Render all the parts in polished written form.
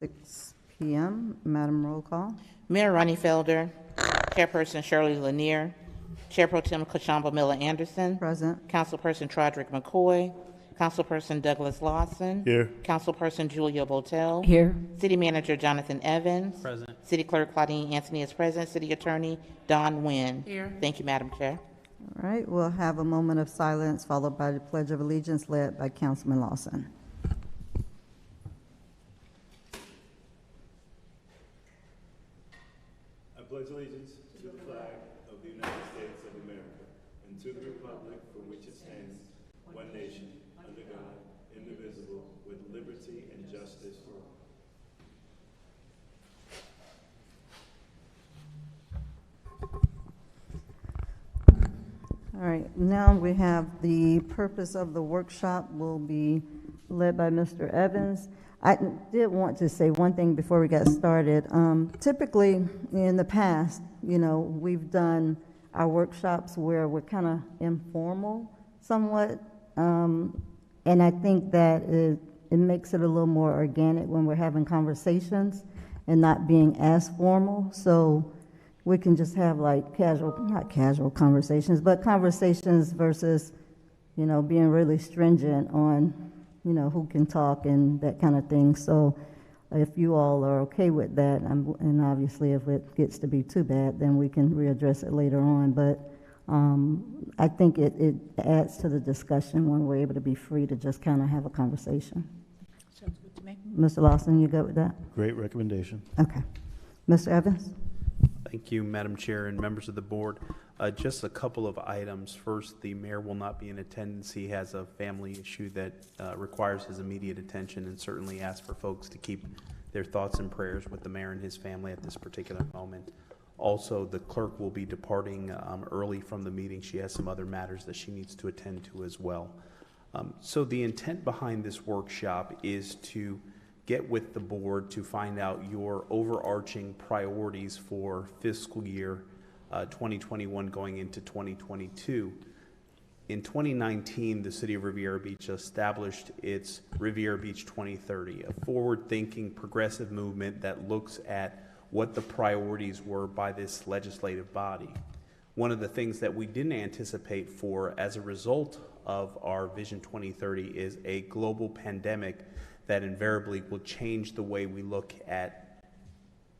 6 p.m. Madam, roll call. Mayor Ronnie Felder, Chairperson Shirley Lanier, Chair Pro Tem Kashamba Miller Anderson, Present. Councilperson Trodrick McCoy, Councilperson Douglas Lawson. Here. Councilperson Julia Botel. Here. City Manager Jonathan Evans. Present. City Clerk Claudine Anthony is present. City Attorney Don Nguyen. Here. Thank you, Madam Chair. All right, we'll have a moment of silence followed by the Pledge of Allegiance led by Councilman Lawson. I pledge allegiance to the flag of the United States of America and to the republic for which it stands, one nation, under God, indivisible, with liberty and justice for all. All right, now we have the purpose of the workshop will be led by Mr. Evans. I did want to say one thing before we got started. Typically, in the past, we've done our workshops where we're kind of informal somewhat. And I think that it makes it a little more organic when we're having conversations and not being as formal. So we can just have like not casual conversations, but conversations versus, being really stringent on, who can talk and that kind of thing. So if you all are okay with that, and obviously if it gets to be too bad, then we can readdress it later on. But I think it adds to the discussion when we're able to be free to just kind of have a conversation. Sounds good to me. Mr. Lawson, you good with that? Great recommendation. Okay. Mr. Evans? Thank you, Madam Chair and members of the board. Just a couple of items. First, the mayor will not be in attendance. He has a family issue that requires his immediate attention, and certainly ask for folks to keep their thoughts and prayers with the mayor and his family at this particular moment. Also, the clerk will be departing early from the meeting. She has some other matters that she needs to attend to as well. So the intent behind this workshop is to get with the board to find out your overarching priorities for fiscal year 2021 going into 2022. In 2019, the City of Riviera Beach established its Riviera Beach 2030, a forward-thinking progressive movement that looks at what the priorities were by this legislative body. One of the things that we didn't anticipate for as a result of our Vision 2030 is a global pandemic that invariably will change the way we look at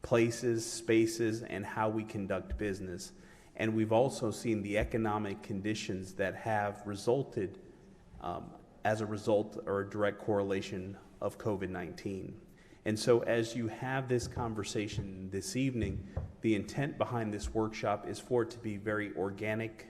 places, spaces, and how we conduct business. And we've also seen the economic conditions that have resulted as a result or a direct correlation of COVID-19. And so as you have this conversation this evening, the intent behind this workshop is for it to be very organic,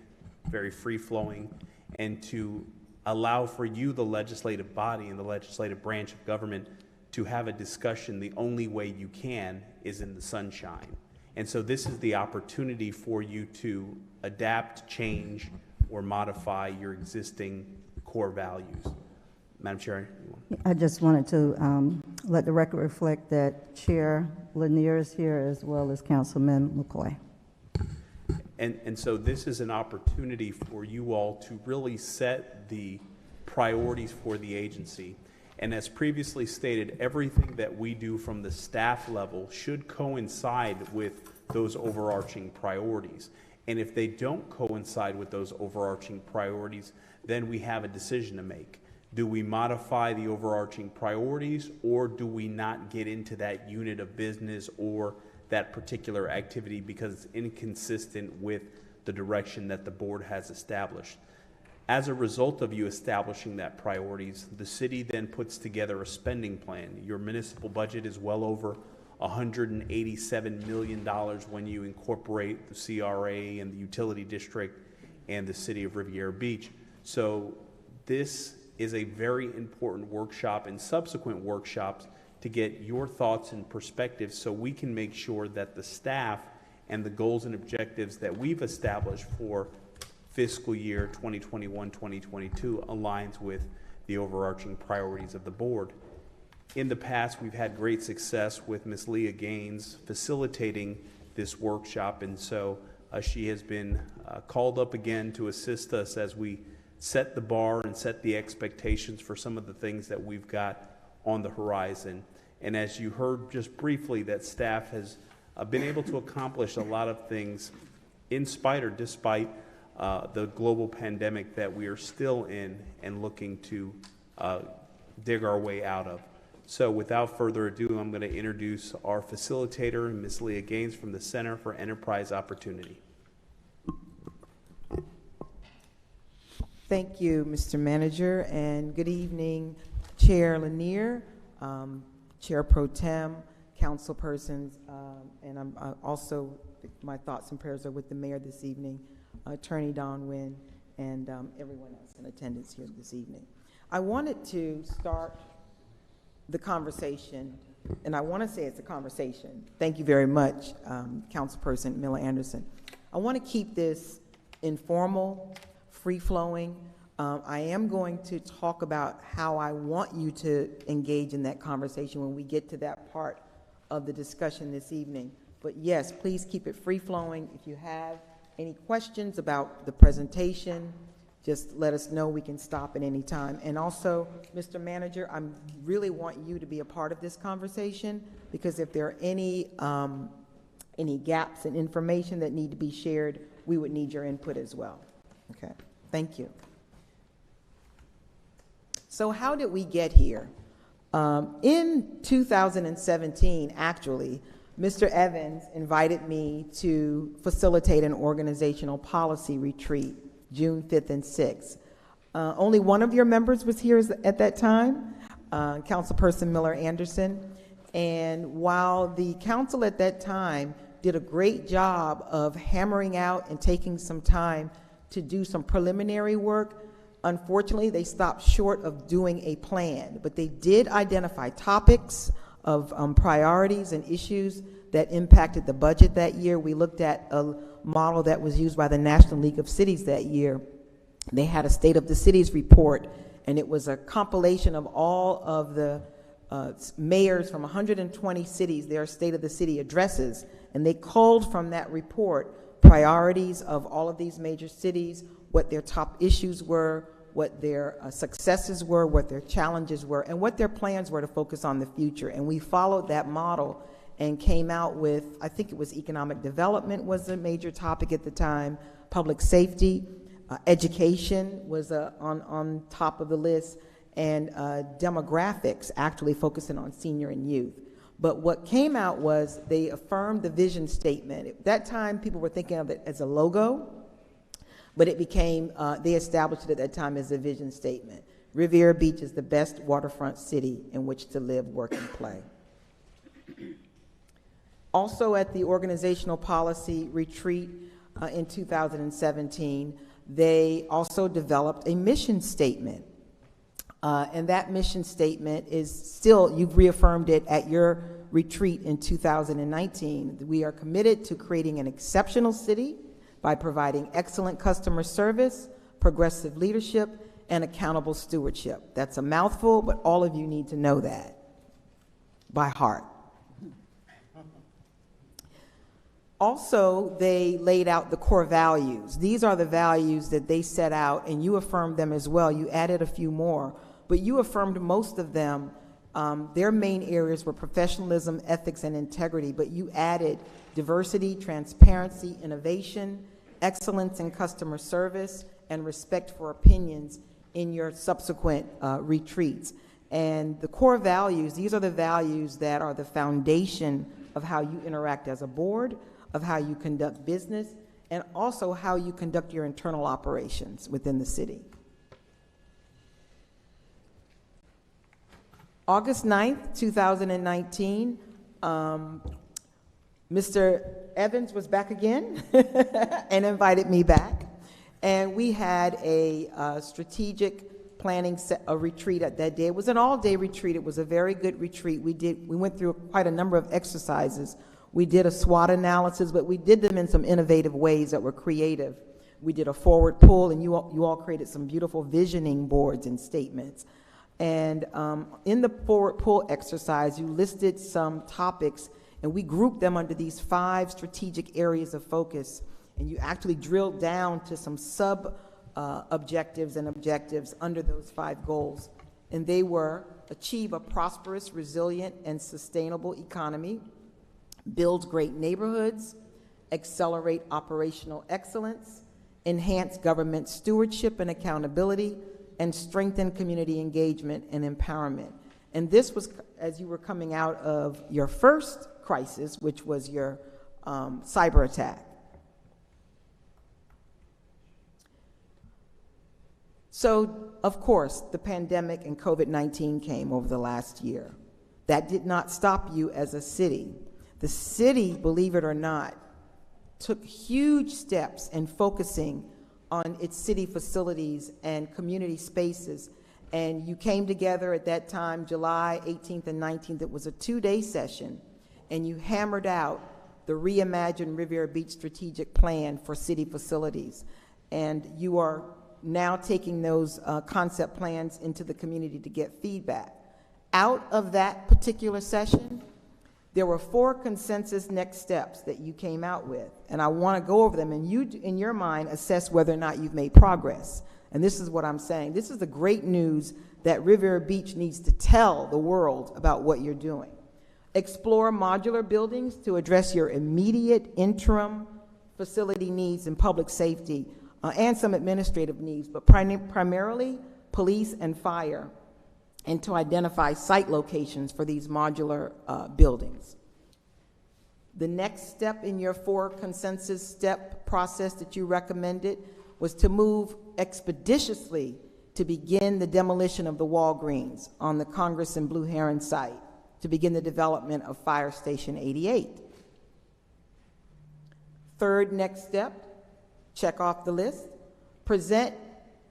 very free-flowing, and to allow for you, the legislative body and the legislative branch of government, to have a discussion. The only way you can is in the sunshine. And so this is the opportunity for you to adapt, change, or modify your existing core values. Madam Chair? I just wanted to let the record reflect that Chair Lanier is here as well as Councilman McCoy. And so this is an opportunity for you all to really set the priorities for the agency. And as previously stated, everything that we do from the staff level should coincide with those overarching priorities. And if they don't coincide with those overarching priorities, then we have a decision to make. Do we modify the overarching priorities, or do we not get into that unit of business or that particular activity because it's inconsistent with the direction that the board has established? As a result of you establishing that priorities, the city then puts together a spending plan. Your municipal budget is well over $187 million when you incorporate the CRA and the utility district and the city of Riviera Beach. So this is a very important workshop and subsequent workshops to get your thoughts and perspectives so we can make sure that the staff and the goals and objectives that we've established for fiscal year 2021-2022 aligns with the overarching priorities of the board. In the past, we've had great success with Ms. Leah Gaines facilitating this workshop, and so she has been called up again to assist us as we set the bar and set the expectations for some of the things that we've got on the horizon. And as you heard just briefly, that staff has been able to accomplish a lot of things in spite or despite the global pandemic that we are still in and looking to dig our way out of. So without further ado, I'm going to introduce our facilitator, Ms. Leah Gaines from the Center for Enterprise Opportunity. Thank you, Mr. Manager, and good evening, Chair Lanier, Chair Pro Tem, councilpersons, and I'm also, my thoughts and prayers are with the mayor this evening, Attorney Don Nguyen, and everyone else in attendance here this evening. I wanted to start the conversation, and I want to say it's a conversation. Thank you very much, Councilperson Miller Anderson. I want to keep this informal, free-flowing. I am going to talk about how I want you to engage in that conversation when we get to that part of the discussion this evening. But yes, please keep it free-flowing. If you have any questions about the presentation, just let us know. We can stop at any time. And also, Mr. Manager, I really want you to be a part of this conversation, because if there are any gaps in information that need to be shared, we would need your input as well. Okay, thank you. So how did we get here? In 2017, actually, Mr. Evans invited me to facilitate an organizational policy retreat, June 5th and 6th. Only one of your members was here at that time, Councilperson Miller Anderson. And while the council at that time did a great job of hammering out and taking some time to do some preliminary work, unfortunately, they stopped short of doing a plan, but they did identify topics of priorities and issues that impacted the budget that year. We looked at a model that was used by the National League of Cities that year. They had a State of the Cities report, and it was a compilation of all of the mayors from 120 cities, their State of the City addresses, and they culled from that report priorities of all of these major cities, what their top issues were, what their successes were, what their challenges were, and what their plans were to focus on the future. And we followed that model and came out with, I think it was economic development was a major topic at the time, public safety, education was on top of the list, and demographics, actually focusing on senior and youth. But what came out was they affirmed the vision statement. At that time, people were thinking of it as a logo, but it became, they established it at that time as a vision statement. Riviera Beach is the best waterfront city in which to live, work, and play. Also at the organizational policy retreat in 2017, they also developed a mission statement. And that mission statement is still, you've reaffirmed it at your retreat in 2019. We are committed to creating an exceptional city by providing excellent customer service, progressive leadership, and accountable stewardship. That's a mouthful, but all of you need to know that by heart. Also, they laid out the core values. These are the values that they set out, and you affirmed them as well. You added a few more, but you affirmed most of them. Their main areas were professionalism, ethics, and integrity, but you added diversity, transparency, innovation, excellence in customer service, and respect for opinions in your subsequent retreats. And the core values, these are the values that are the foundation of how you interact as a board, of how you conduct business, and also how you conduct your internal operations within the city. August 9th, 2019, Mr. Evans was back again and invited me back. And we had a strategic planning retreat at that day. It was an all-day retreat. It was a very good retreat. We went through quite a number of exercises. We did a SWOT analysis, but we did them in some innovative ways that were creative. We did a forward pull, and you all created some beautiful visioning boards and statements. And in the forward pull exercise, you listed some topics, and we grouped them under these 5 strategic areas of focus. And you actually drilled down to some sub objectives and objectives under those 5 goals. And they were achieve a prosperous, resilient, and sustainable economy, build great neighborhoods, accelerate operational excellence, enhance government stewardship and accountability, and strengthen community engagement and empowerment. And this was as you were coming out of your first crisis, which was your cyber attack. So, of course, the pandemic and COVID-19 came over the last year. That did not stop you as a city. The city, believe it or not, took huge steps in focusing on its city facilities and community spaces. And you came together at that time, July 18th and 19th. It was a 2-day session, and you hammered out the Reimagined Riviera Beach Strategic Plan for city facilities. And you are now taking those concept plans into the community to get feedback. Out of that particular session, there were 4 consensus next steps that you came out with, and I want to go over them, and you, in your mind, assess whether or not you've made progress. And this is what I'm saying. This is the great news that Riviera Beach needs to tell the world about what you're doing. Explore modular buildings to address your immediate interim facility needs and public safety, and some administrative needs, but primarily police and fire, and to identify site locations for these modular buildings. The next step in your 4 consensus step process that you recommended was to move expeditiously to begin the demolition of the Walgreens on the Congress and Blue Heron site, to begin the development of Fire Station 88. Third next step, check off the list, present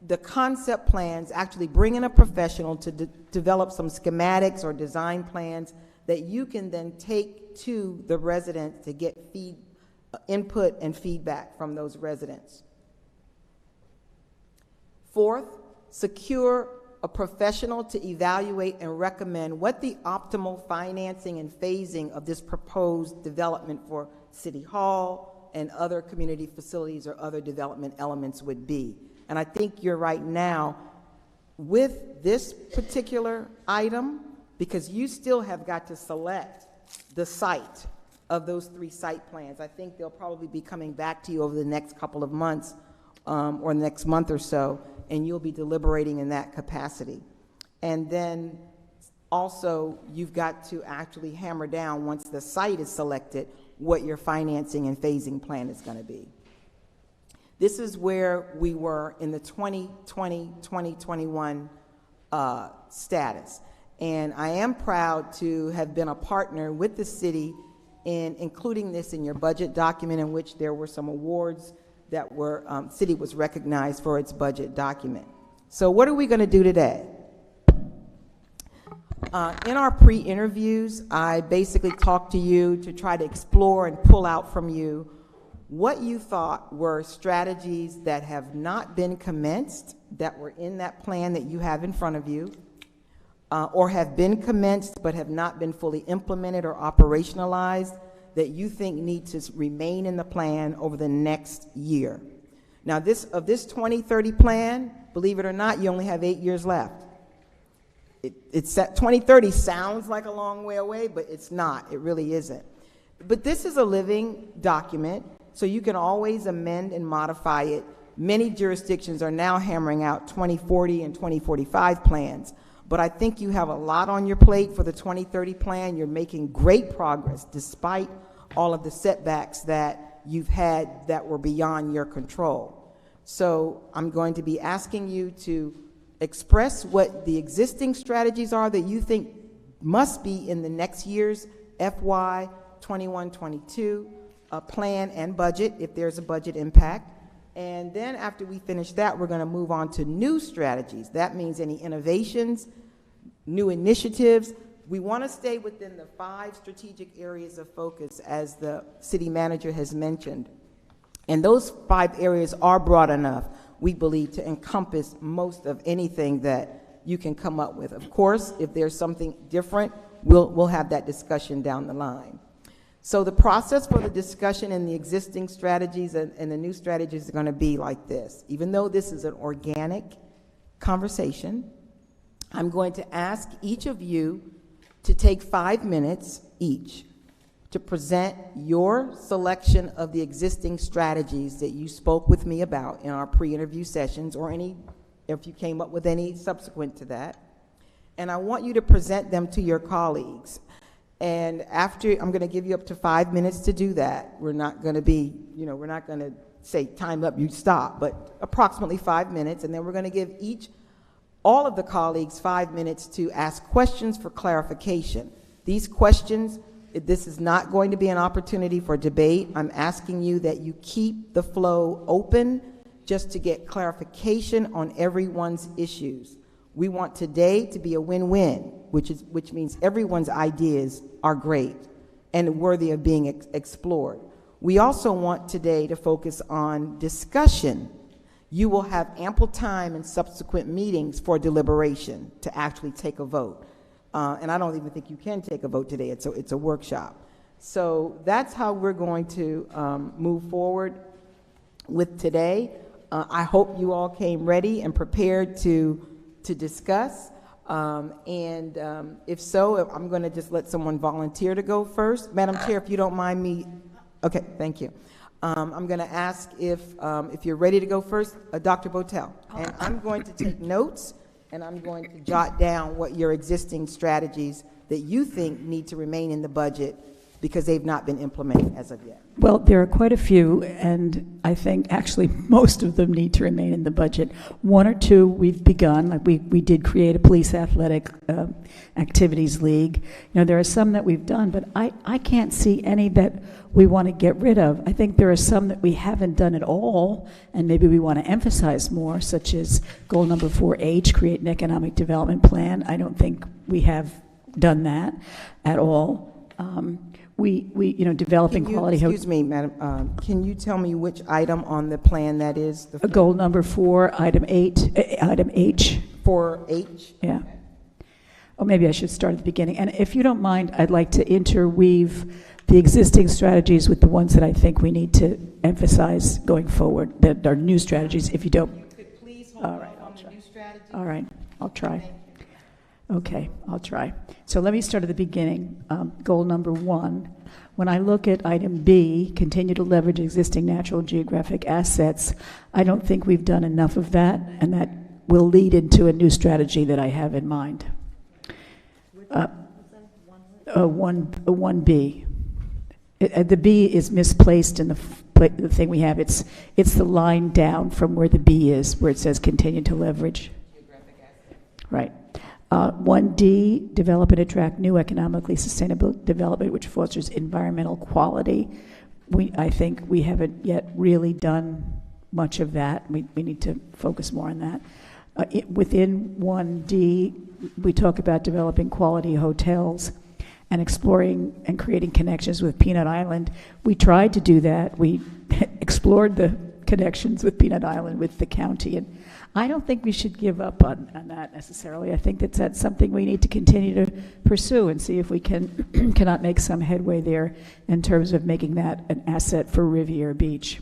the concept plans, actually bring in a professional to develop some schematics or design plans that you can then take to the residents to get input and feedback from those residents. Fourth, secure a professional to evaluate and recommend what the optimal financing and phasing of this proposed development for City Hall and other community facilities or other development elements would be. And I think you're right now with this particular item, because you still have got to select the site of those 3 site plans. I think they'll probably be coming back to you over the next couple of months or the next month or so, and you'll be deliberating in that capacity. And then also, you've got to actually hammer down, once the site is selected, what your financing and phasing plan is going to be. This is where we were in the 2020-2021 status. And I am proud to have been a partner with the city in including this in your budget document, in which there were some awards that were, city was recognized for its budget document. So what are we going to do today? In our pre-interviews, I basically talked to you to try to explore and pull out from you what you thought were strategies that have not been commenced, that were in that plan that you have in front of you, or have been commenced but have not been fully implemented or operationalized, that you think need to remain in the plan over the next year. Now, this 2030 plan, believe it or not, you only have 8 years left. It's 2030 sounds like a long way away, but it's not. It really isn't. But this is a living document, so you can always amend and modify it. Many jurisdictions are now hammering out 2040 and 2045 plans. But I think you have a lot on your plate for the 2030 plan. You're making great progress despite all of the setbacks that you've had that were beyond your control. So I'm going to be asking you to express what the existing strategies are that you think must be in the next year's FY 21-22 plan and budget, if there's a budget impact. And then after we finish that, we're going to move on to new strategies. That means any innovations, new initiatives. We want to stay within the 5 strategic areas of focus, as the city manager has mentioned. And those 5 areas are broad enough, we believe, to encompass most of anything that you can come up with. Of course, if there's something different, we'll have that discussion down the line. So the process for the discussion in the existing strategies and the new strategies are going to be like this. Even though this is an organic conversation, I'm going to ask each of you to take 5 minutes each to present your selection of the existing strategies that you spoke with me about in our pre-interview sessions, or any, if you came up with any subsequent to that. And I want you to present them to your colleagues. And after, I'm going to give you up to 5 minutes to do that. We're not going to be, we're not going to say time up, you stop, but approximately 5 minutes. And then we're going to give all of the colleagues 5 minutes to ask questions for clarification. These questions, this is not going to be an opportunity for debate. I'm asking you that you keep the flow open just to get clarification on everyone's issues. We want today to be a win-win, which means everyone's ideas are great and worthy of being explored. We also want today to focus on discussion. You will have ample time in subsequent meetings for deliberation to actually take a vote. And I don't even think you can take a vote today. It's a workshop. So that's how we're going to move forward with today. I hope you all came ready and prepared to discuss. If so, I'm going to just let someone volunteer to go first. Madam Chair, if you don't mind me. Okay, thank you. I'm going to ask if you're ready to go first, Dr. Botel. And I'm going to take notes, and I'm going to jot down what your existing strategies that you think need to remain in the budget because they've not been implemented as of yet. Well, there are quite a few, and I think actually most of them need to remain in the budget. One or two we've begun, like we did create a police athletic activities league. There are some that we've done, but I can't see any that we want to get rid of. I think there are some that we haven't done at all, and maybe we want to emphasize more, such as goal number 4H, create an economic development plan. I don't think we have done that at all. Developing quality. Excuse me, Madam. Can you tell me which item on the plan that is? Goal number 4, item 8, item H. 4H? Yeah. Or maybe I should start at the beginning. And if you don't mind, I'd like to interweave the existing strategies with the ones that I think we need to emphasize going forward, that are new strategies, if you don't. You could please hold on the new strategy. All right, I'll try. Okay, I'll try. So let me start at the beginning. Goal number 1. When I look at item B, continue to leverage existing natural and geographic assets, I don't think we've done enough of that, and that will lead into a new strategy that I have in mind. 1B. The B is misplaced in the thing we have. It's the line down from where the B is, where it says continue to leverage. Geographic assets. Right. 1D, develop and attract new economically sustainable development which fosters environmental quality. I think we haven't yet really done much of that. We need to focus more on that. Within 1D, we talk about developing quality hotels and exploring and creating connections with Peanut Island. We tried to do that. We explored the connections with Peanut Island with the county, and I don't think we should give up on that necessarily. I think that's something we need to continue to pursue and see if we cannot make some headway there in terms of making that an asset for Riviera Beach.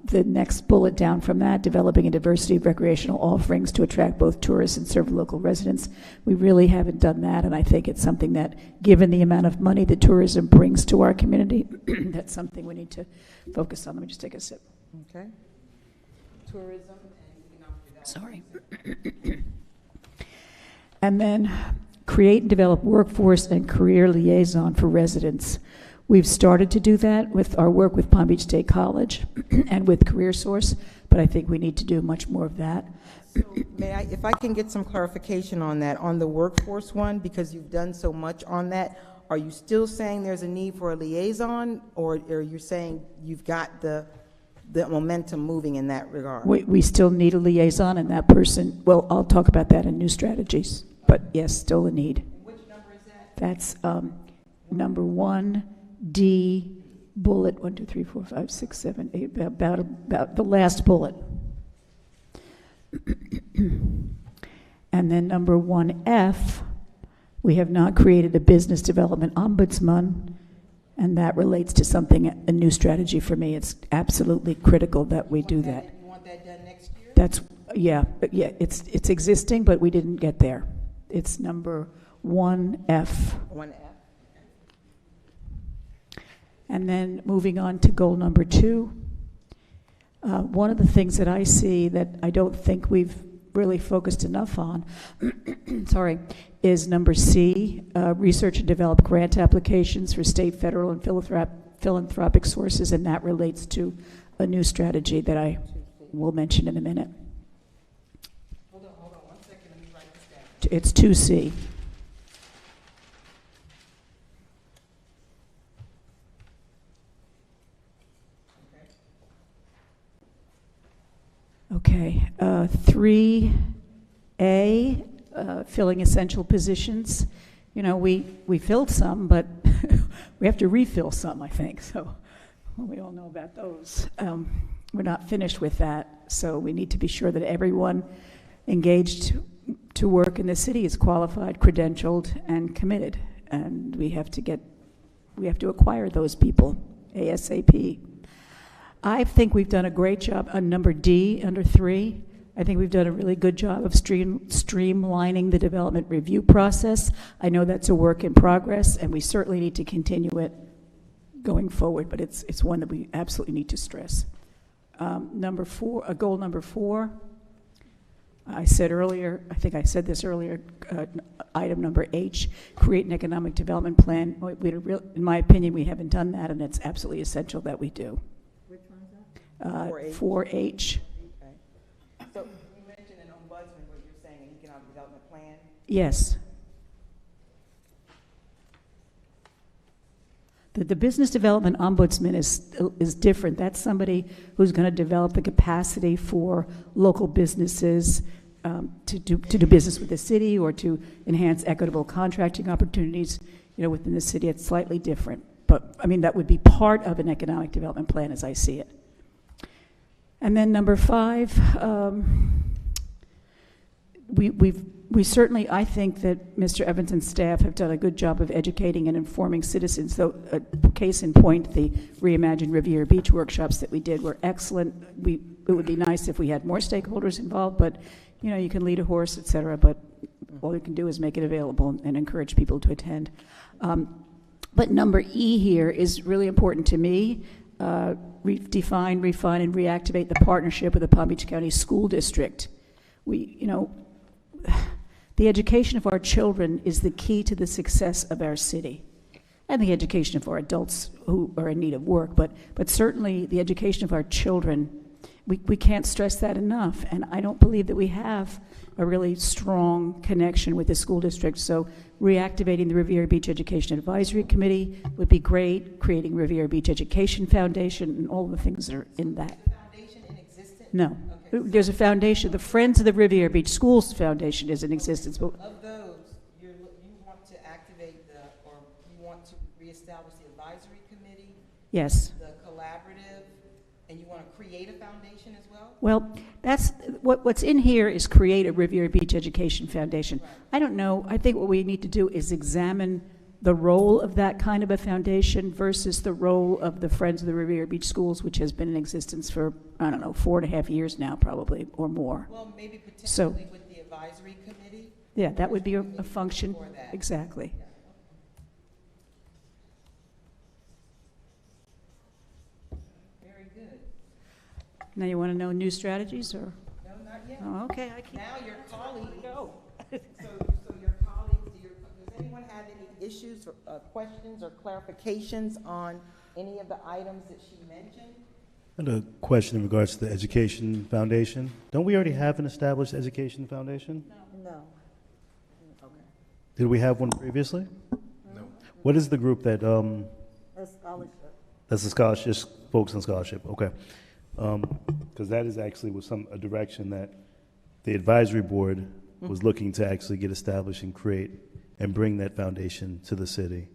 The next bullet down from that, developing a diversity of recreational offerings to attract both tourists and serve local residents. We really haven't done that, and I think it's something that, given the amount of money that tourism brings to our community, that's something we need to focus on. Let me just take a sip. Okay. Tourism and economic Sorry. And then create and develop workforce and career liaison for residents. We've started to do that with our work with Palm Beach State College and with CareerSource, but I think we need to do much more of that. So if I can get some clarification on that, on the workforce one, because you've done so much on that, are you still saying there's a need for a liaison, or are you saying you've got the momentum moving in that regard? We still need a liaison, and that person, well, I'll talk about that in new strategies, but yes, still a need. Which number is that? That's number 1D, bullet 1, 2, 3, 4, 5, 6, 7, 8, about the last bullet. And then number 1F, we have not created a business development ombudsman, and that relates to something, a new strategy for me. It's absolutely critical that we do that. You want that done next year? That's Yeah, it's existing, but we didn't get there. It's number 1F. 1F. And then moving on to goal number 2. One of the things that I see that I don't think we've really focused enough on, sorry, is number C, research and develop grant applications for state, federal, and philanthropic sources, and that relates to a new strategy that I will mention in a minute. Hold on 1 second, let me write this down. It's 2C. Okay, 3A, filling essential positions. You know, we filled some, but we have to refill some, I think, so we all know about those. We're not finished with that, so we need to be sure that everyone engaged to work in the city is qualified, credentialed, and committed, and we have to acquire those people ASAP. I think we've done a great job on number D, under 3. I think we've done a really good job of streamlining the development review process. I know that's a work in progress, and we certainly need to continue it going forward, but it's one that we absolutely need to stress. Number 4, goal number 4, I said earlier, I think I said this earlier, item number H, create an economic development plan. In my opinion, we haven't done that, and it's absolutely essential that we do. 4H. 4H. Okay. So you mentioned an ombudsman, what you're saying, an economic development plan? Yes. The business development ombudsman is different. That's somebody who's going to develop the capacity for local businesses to do business with the city or to enhance equitable contracting opportunities, within the city. It's slightly different. But, I mean, that would be part of an economic development plan as I see it. And then number 5, we certainly, I think that Mr. Evans and staff have done a good job of educating and informing citizens. Though, case in point, the Reimagine Riviera Beach workshops that we did were excellent. It would be nice if we had more stakeholders involved, but you can lead a horse, et cetera, but all you can do is make it available and encourage people to attend. But number E here is really important to me. Define, refine, and reactivate the partnership with the Palm Beach County School District. The education of our children is the key to the success of our city, and the education of our adults who are in need of work, but certainly the education of our children. We can't stress that enough, and I don't believe that we have a really strong connection with the school district. So reactivating the Riviera Beach Education Advisory Committee would be great, creating Riviera Beach Education Foundation and all the things that are in that. Is the foundation in existence? No. Okay. There's a foundation. The Friends of the Riviera Beach Schools Foundation is in existence. But Of those, you want to activate you want to reestablish the advisory committee, yes. the collaborative, and you want to create a foundation as well? Well, that's what's in here is create a Riviera Beach Education Foundation. Right. I don't know. I think what we need to do is examine the role of that kind of a foundation versus the role of the Friends of the Riviera Beach Schools, which has been in existence for, 4.5 years now, probably, or more. Well, maybe potentially So- with the advisory committee? Yeah, that would be a function. For that. Exactly. Yeah. Very good. Now you want to know new strategies, or? No, not yet. Oh, okay, I can. Now your colleague. So your colleagues, does anyone have any issues, or questions, or clarifications on any of the items that she mentioned? I had a question in regards to the Education Foundation. Don't we already have an established Education Foundation? No. Okay. Did we have one previously? No. What is the group that, A scholarship. that's a scholarship, just focused on scholarship? Okay. Because that is actually a direction that the advisory board was looking to actually get established and create and bring that foundation to the city.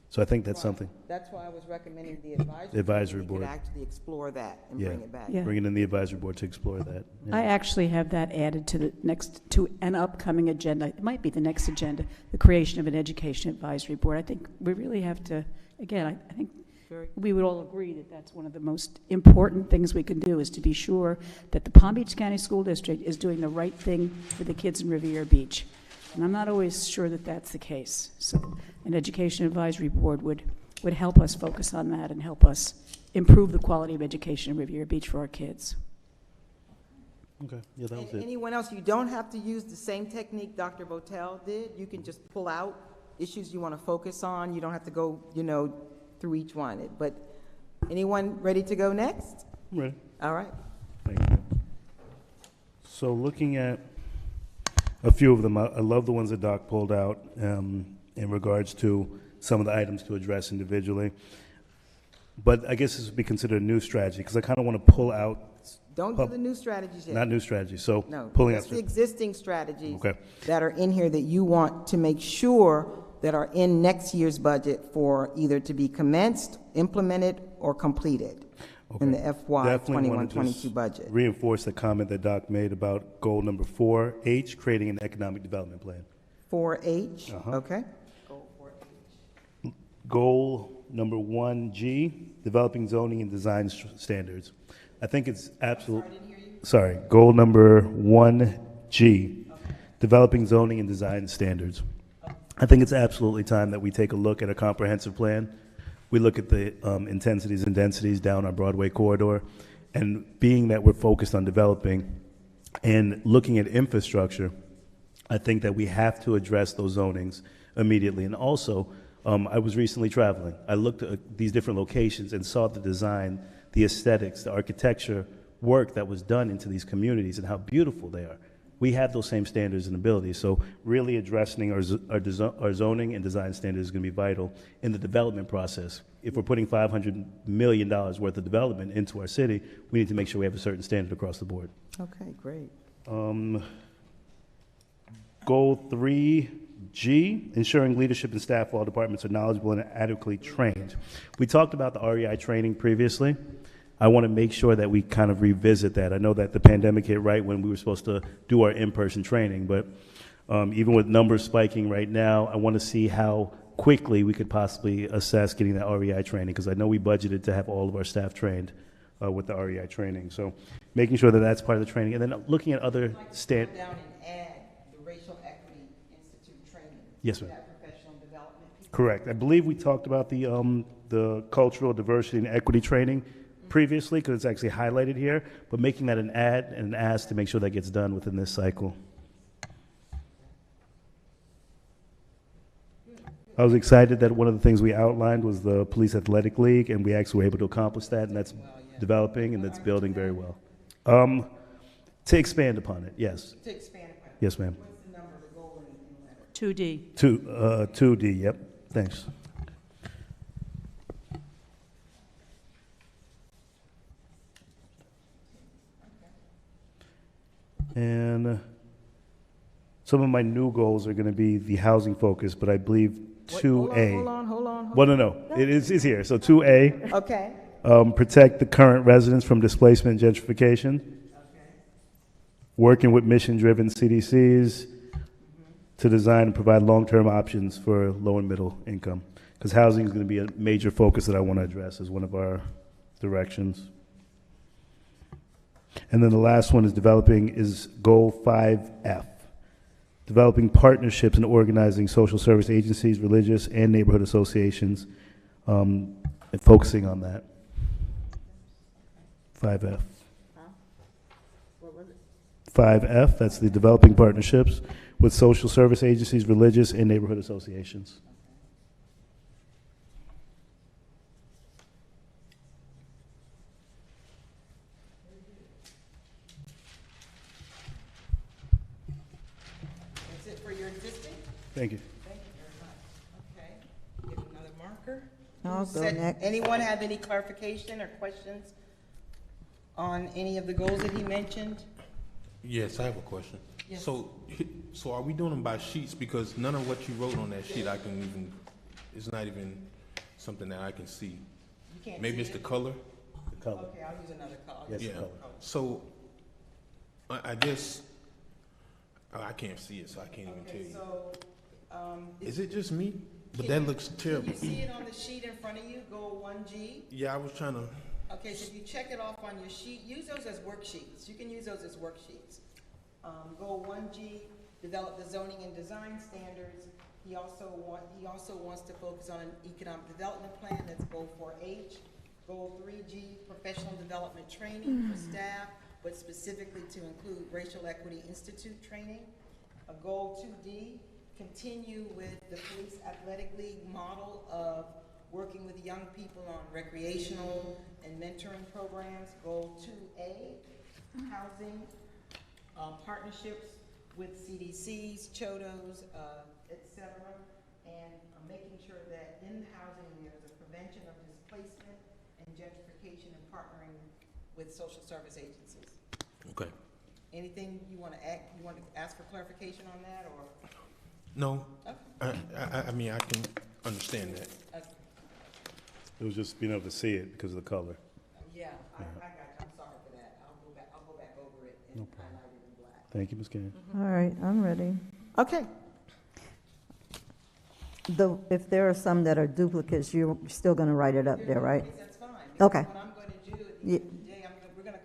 So I think that's something, That's why I was recommending the advisory. The advisory We board. could actually explore that and Yeah. bring it back. Yeah. bring it in the advisory board to explore that. Yeah. I actually have that added to an upcoming agenda. It might be the next agenda, the creation of an education advisory board. I think we really have to, again, I think We would all agree that that's one of the most important things we can do, is to be sure that the Palm Beach County School District is doing the right thing for the kids in Riviera Beach. And I'm not always sure that that's the case. So an Education Advisory Board would help us focus on that and help us improve the quality of education in Riviera Beach for our kids. Okay, yeah, that was it. Anyone else? You don't have to use the same technique Dr. Botel did. You can just pull out issues you want to focus on. You don't have to go, through each one. But anyone ready to go next? Right. All right. Thank you. So looking at a few of them, I love the ones that Doc pulled out in regards to some of the items to address individually. But I guess this would be considered a new strategy, because I kind of want to pull out. Don't do the new strategies yet. Not new strategy, so No, pulling out. just the existing strategies Okay. that are in here that you want to make sure that are in next year's budget for either to be commenced, implemented, or completed in the FY Definitely want to 21-22 just budget. reinforce the comment that Doc made about goal number 4H, creating an economic development plan. 4H, okay? Goal number 1G, developing zoning and design standards. I think it's Sorry, goal number 1G, developing zoning and design standards. I think it's absolutely time that we take a look at a comprehensive plan. We look at the intensities and densities down our Broadway corridor, and being that we're focused on developing and looking at infrastructure, I think that we have to address those zonings immediately. And also, I was recently traveling. I looked at these different locations and saw the design, the aesthetics, the architecture work that was done into these communities and how beautiful they are. We have those same standards and abilities, so really addressing our zoning and design standards is going to be vital in the development process. If we're putting $500 million worth of development into our city, we need to make sure we have a certain standard across the board. Okay, great. Goal 3G, ensuring leadership and staff of all departments are knowledgeable and adequately trained. We talked about the REI training previously. I want to make sure that we kind of revisit that. I know that the pandemic hit right when we were supposed to do our in-person training, but even with numbers spiking right now, I want to see how quickly we could possibly assess getting that REI training, because I know we budgeted to have all of our staff trained with the REI training. So making sure that that's part of the training, and then looking at other Down and add the Racial Equity Institute training. Yes, ma'am. That professional development piece. Correct. I believe we talked about the cultural diversity and equity training previously, because it's actually highlighted here, but making that an add and an ask to make sure that gets done within this cycle. I was excited that one of the things we outlined was the Police Athletic League, and we actually were able to accomplish that, and that's developing and that's building very well. To expand upon it, yes. To expand upon it. Yes, ma'am. What's the number, the goal in the letter? 2D. 2D, yep. Thanks. And some of my new goals are going to be the housing focus, but I believe 2A. Hold on. Well, no. It's here. So 2A, Okay. protect the current residents from displacement and gentrification. Working with mission-driven CDCs to design and provide long-term options for low and middle income. Because housing is going to be a major focus that I want to address as one of our directions. And then the last one is goal 5F, developing partnerships and organizing social service agencies, religious and neighborhood associations, and focusing on that. 5F. 5F, that's the developing partnerships with social service agencies, religious and neighborhood associations. That's it for your existing? Thank you. Thank you very much. Okay, get another marker. I'll Who go said- next. Anyone have any clarification or questions on any of the goals that he mentioned? Yes, I have a question. Yes. So are we doing them by sheets? Because none of what you wrote on that sheet it's not even something that I can see. You can't Maybe see it's it? the color? The color. Okay, I'll use another color. Yes, the Yeah. color. So I guess, I can't see it, so I can't even tell Okay, you. so, Is it just me? But that looks terrible. Can you see it on the sheet in front of you, goal 1G? Yeah, I was trying to, Okay, so if you check it off on your sheet, use those as worksheets. You can use those as worksheets. Goal 1G, develop the zoning and design standards. He also wants to focus on an economic development plan. That's goal 4H. Goal 3G, professional development training for staff, but specifically to include Racial Equity Institute training. Goal 2D, continue with the Police Athletic League model of working with young people on recreational and mentoring programs. Goal 2A, housing partnerships with CDCs, CHODOs, et cetera, and making sure that in the housing there's a prevention of displacement and gentrification and partnering with social service agencies. okay. Anything you want to add, you want to ask for clarification on that, or? No, Okay. I mean, I can understand that. Okay. It was just being able to see it because of the color. Yeah, I got you. I'm sorry for that. I'll go back over it and highlight it in black. Thank you, Ms. Cannon. All right, I'm ready. Okay. If there are some that are duplicates, you're still going to write it up there, right? That's fine. Okay. What I'm going to do at the Ye- end of the day,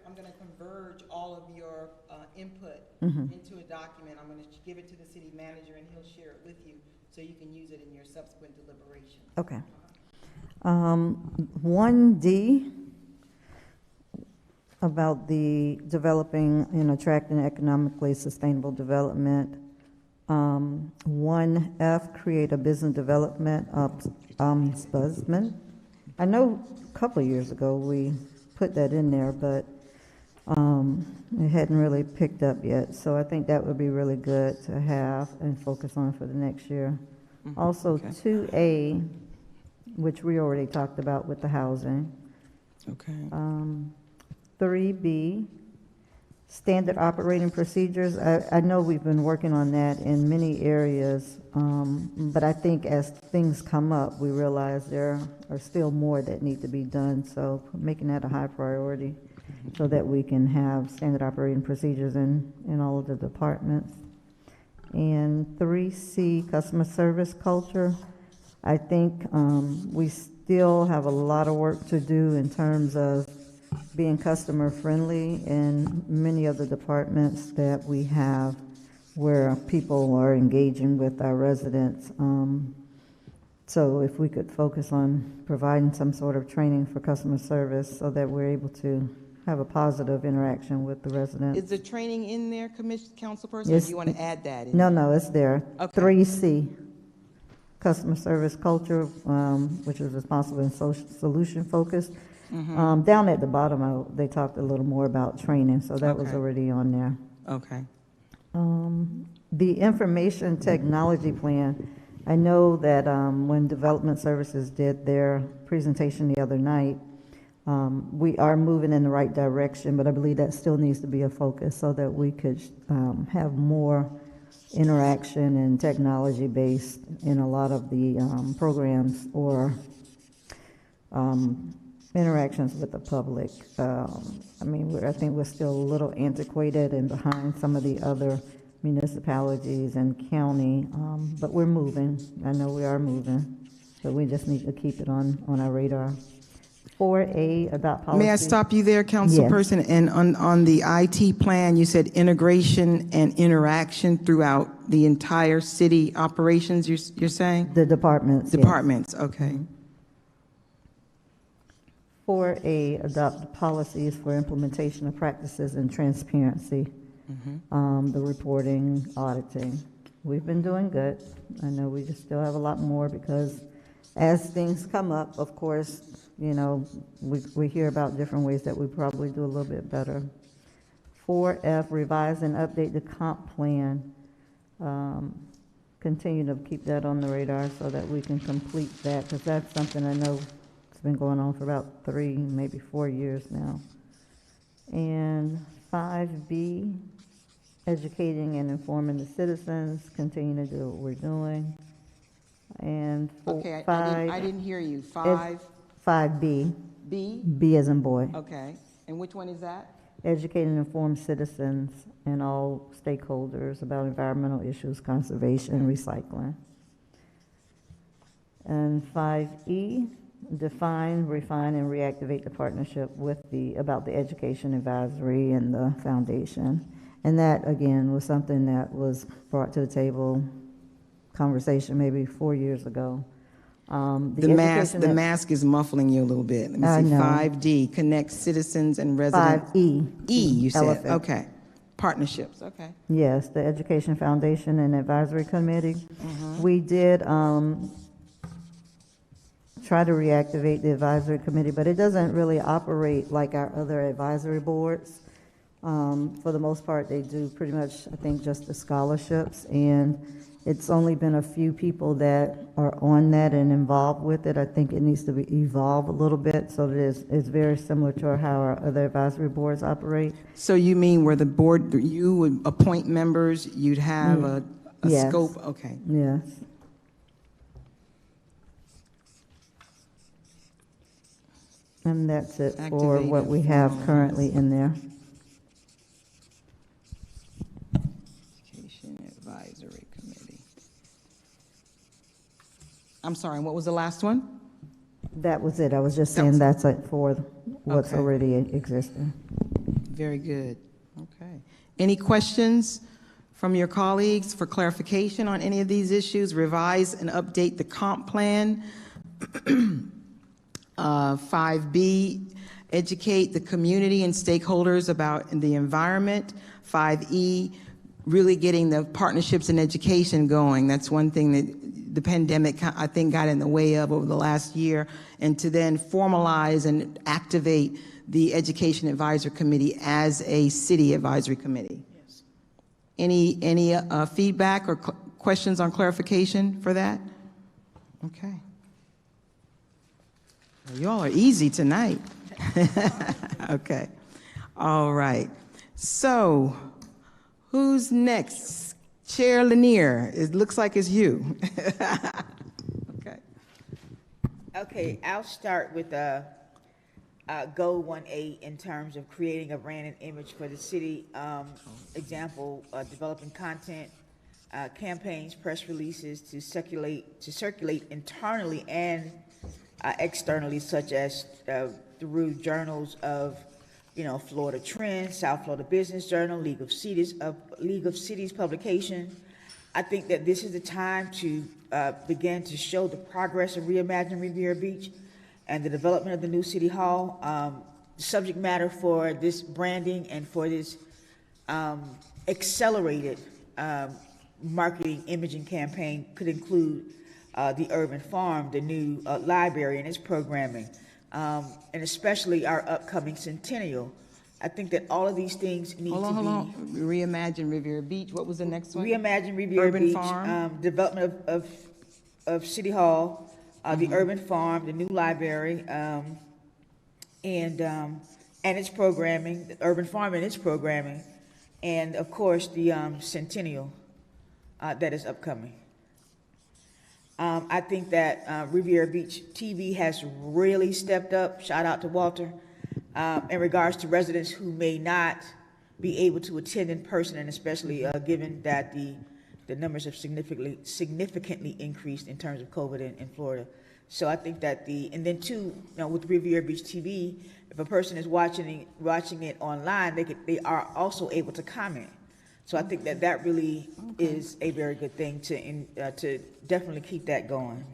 I'm going to converge all of your input Mm-hmm. into a document. I'm going to give it to the city manager, and he'll share it with you, so you can use it in your subsequent deliberations. Okay. 1D, about the developing and attracting economically sustainable development. 1F, create a business development ombudsman. I know a couple of years ago we put that in there, but it hadn't really picked up yet. So I think that would be really good to have and focus on for the next year. Also, 2A, which we already talked about with the housing. Okay. 3B, standard operating procedures. I know we've been working on that in many areas, but I think as things come up, we realize there are still more that need to be done, so making that a high priority so that we can have standard operating procedures in all of the departments. And 3C, customer service culture. I think we still have a lot of work to do in terms of being customer friendly in many of the departments that we have where people are engaging with our residents. So if we could focus on providing some sort of training for customer service so that we're able to have a positive interaction with the residents. Is the training in there, Councilperson, or Yes. do you want to add that in? No, it's there. Okay. 3C, customer service culture, which is responsible and solution focused. Down at the bottom, they talked a little more about training, so that was Okay. already on there. Okay. The information technology plan, I know that when Development Services did their presentation the other night, we are moving in the right direction, but I believe that still needs to be a focus so that we could have more interaction and technology based in a lot of the programs or interactions with the public. I think we're still a little antiquated and behind some of the other municipalities and county, but we're moving. I know we are moving, but we just need to keep it on our radar. 4A, adopt policy. May I stop you there, Councilperson? And on the IT plan, you said integration and interaction throughout the entire city operations, you're saying? The departments, yes. Departments, okay. 4A, adopt policies for implementation of practices and transparency. The reporting, auditing. We've been doing good. I know we just still have a lot more because as things come up, of course, we hear about different ways that we probably do a little bit better. 4F, revise and update the comp plan. Continue to keep that on the radar so that we can complete that, because that's something I know it's been going on for about 3, maybe 4 years now. And 5B, educating and informing the citizens, continue to do what we're doing. And Okay, five, I didn't hear you. 5B, B? B as in boy. Okay. And which one is that? Educate and inform citizens and all stakeholders about environmental issues, conservation, and recycling. And 5E, define, refine, and reactivate the partnership with about the Education Advisory and the foundation. And that, again, was something that was brought to the table, conversation maybe 4 years ago. The mask is muffling you a little bit. Let me I see. know. 5D, connect citizens and residents. 5E. You said. Elephant. Okay. Partnerships. Okay. Yes, the Education Foundation and Advisory Committee. We did try to reactivate the advisory committee, but it doesn't really operate like our other advisory boards. For the most part, they do pretty much, I think, just the scholarships, and it's only been a few people that are on that and involved with it. I think it needs to be evolved a little bit so that it's very similar to how our other advisory boards operate. So you mean where the board, you would appoint members, you'd have a Yes. scope? Okay. Yes. And that's it for Activate what and we have formalize. currently in there. Education Advisory Committee. I'm sorry, what was the last one? That was it. I was just That was- saying that's it for what's Okay. already existing. Very good. Okay. Any questions from your colleagues for clarification on any of these issues? Revise and update the comp plan. 5B, educate the community and stakeholders about the environment. 5E, really getting the partnerships in education going. That's one thing that the pandemic, I think, got in the way of over the last year. And to then formalize and activate the Education Advisory Committee as a city advisory committee. Yes. Any feedback or questions on clarification for that? Okay. Well, y'all are easy tonight. Okay. All right. So, who's next? Chair Lanier. It looks like it's you. Okay. Okay, I'll start with Goal 1A in terms of creating a brand and image for the city. Example, developing content, campaigns, press releases to circulate internally and externally, such as through journals of, Florida Trends, South Florida Business Journal, League of Cities publication. I think that this is the time to begin to show the progress of Reimagine Riviera Beach and the development of the new City Hall. The subject matter for this branding and for this accelerated marketing imaging campaign could include the Urban Farm, the new library and its programming, and especially our upcoming centennial. I think that all of these things need Hold to be... on. Reimagine Riviera Beach. What was the next one? Reimagine Riviera Urban Beach, Farm. development of City Hall, the Urban Farm, the new library, and its programming, the Urban Farm and its programming, and of course the centennial that is upcoming. I think that Riviera Beach TV has really stepped up. Shout out to Walter. In regards to residents who may not be able to attend in person, and especially given that the numbers have significantly increased in terms of COVID in Florida. So I think that and then too, with Riviera Beach TV, if a person is watching it online, they are also able to comment. So I think that really is a very good thing to definitely keep that going.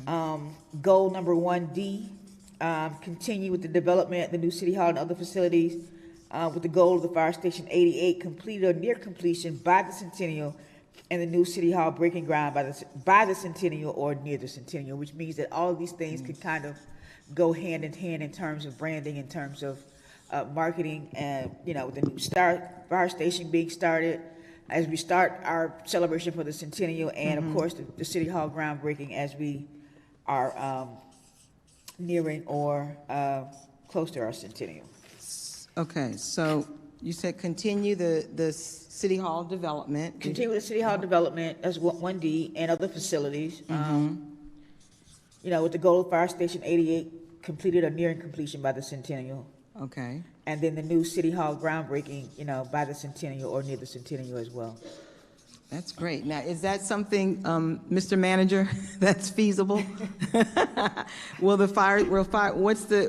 Okay. Goal number 1D. Continue with the development of the new City Hall and other facilities with the goal of the Fire Station 88 completed or near completion by the Centennial and the new City Hall breaking ground by the Centennial or near the Centennial, which means that all of these things can kind of go hand in hand in terms of branding, in terms of marketing, and the new Fire Station being started as we start our celebration for the Centennial, and of course the City Hall groundbreaking as we are nearing or close to our centennial. Okay, so you said continue the City Hall development. Continue with the City Hall development as 1D and other facilities. With the goal of Fire Station 88 completed or nearing completion by the centennial. Okay. And then the new City Hall groundbreaking, by the centennial or near the centennial as well. That's great. Now, is that something, Mr. Manager, that's feasible? What's the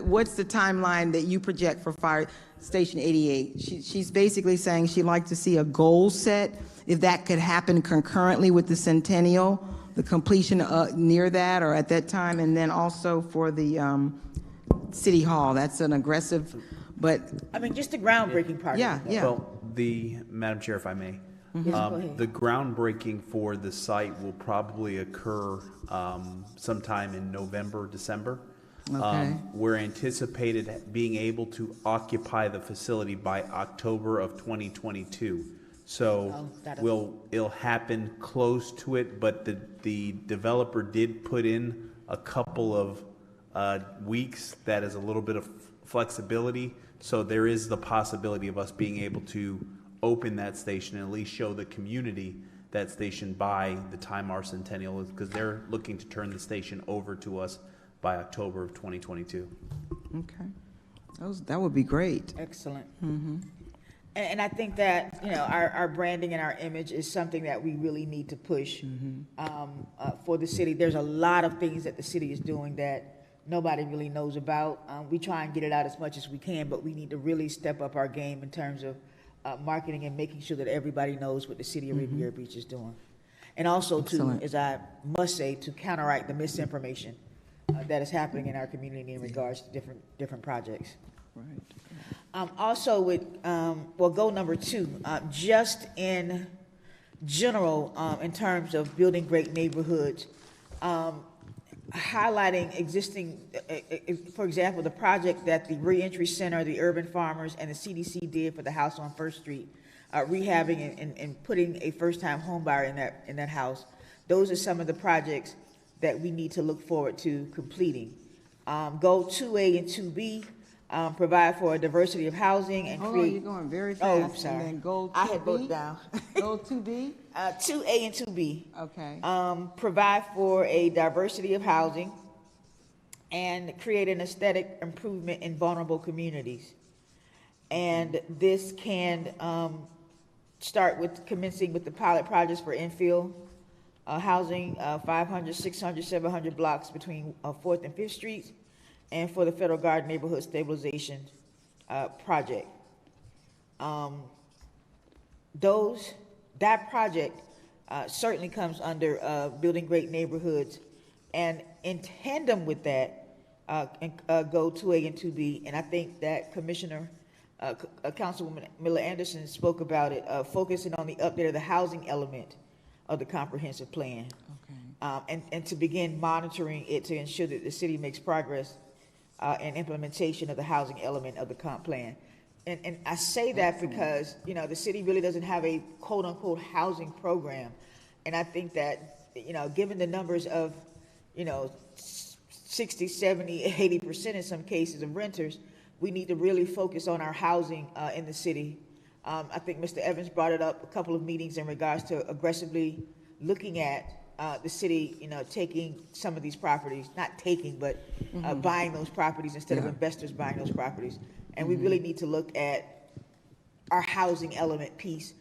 timeline that you project for Fire Station 88? She's basically saying she'd like to see a goal set, if that could happen concurrently with the Centennial, the completion near that or at that time, and then also for the City Hall. That's an aggressive, but I mean, just the groundbreaking part. yeah, yeah. Well, Madam Chair, if I may. Yes, go ahead. The groundbreaking for the site will probably occur sometime in November, December. Okay. We're anticipated being able to occupy the facility by October of 2022. So it'll happen close to it, but the developer did put in a couple of weeks that is a little bit of flexibility. So there is the possibility of us being able to open that station and at least show the community that station by the time our centennial is, because they're looking to turn the station over to us by October of 2022. Okay. That would be great. Excellent. And I think that, you know, our branding and our image is something that we really need to push for the city. There's a lot of things that the city is doing that nobody really knows about. We try and get it out as much as we can, but we need to really step up our game in terms of marketing and making sure that everybody knows what the city of Riviera Beach is doing. And also to, as I must say, to counteract the misinformation that is happening in our community in regards to different projects. Right. Also with, goal number 2, just in general, in terms of building great neighborhoods, highlighting existing, for example, the project that the Reentry Center, the Urban Farmers, and the CDC did for the house on First Street, rehabbing and putting a first-time home buyer in that house. Those are some of the projects that we need to look forward to completing. Goal 2A and 2B, provide for a diversity of housing and create. Oh, you're going very fast. Oh, sorry. And then goal 2B. I had wrote down. Goal 2B? 2A and 2B. Okay. Provide for a diversity of housing and create an aesthetic improvement in vulnerable communities. And this can start with commencing with the pilot projects for infill housing, 500, 600, 700 blocks between 4th and 5th Streets, and for the Federal Garden Neighborhood Stabilization project. That project certainly comes under building great neighborhoods, and in tandem with that, go 2A and 2B, and I think that Councilwoman Miller Anderson spoke about it, focusing on the update of the housing element of the comprehensive plan, and to begin monitoring it to ensure that the city makes progress and implementation of the housing element of the comp plan. And I say that because, you know, the city really doesn't have a quote-unquote housing program. And I think that, you know, given the numbers of, you know, 60, 70, 80% in some cases of renters, we need to really focus on our housing in the city. I think Mr. Evans brought it up a couple of meetings in regards to aggressively looking at the city, you know, taking some of these properties, not taking, but buying those properties instead of investors buying those properties. And we really need to look at our housing element piece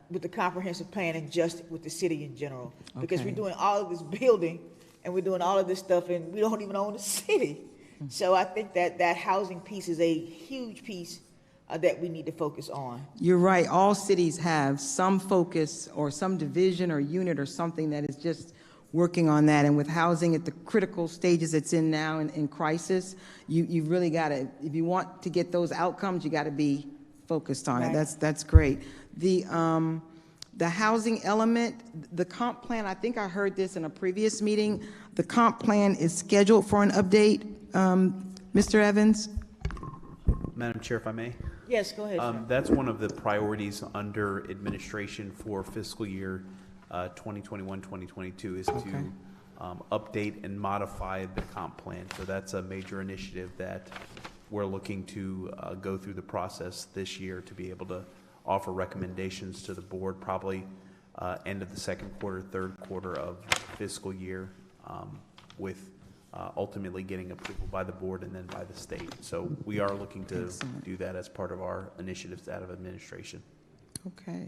with the comprehensive plan and just with the city in general. Because we're doing all of this building and we're doing all of this stuff and we don't even own the city. So I think that housing piece is a huge piece that we need to focus on. You're right. All cities have some focus or some division or unit or something that is just working on that. And with housing at the critical stages it's in now in crisis, you've really got to, if you want to get those outcomes, you got to be focused on it. That's great. The housing element, the comp plan, I think I heard this in a previous meeting. The comp plan is scheduled for an update, Mr. Evans? Madam Chair, if I may. Yes, go ahead. That's one of the priorities under administration for fiscal year 2021-2022 is to update and modify the comp plan. So that's a major initiative that we're looking to go through the process this year to be able to offer recommendations to the board, probably end of the second quarter, third quarter of fiscal year, with ultimately getting approval by the board and then by the state. So we are looking to do that as part of our initiatives out of administration. Okay.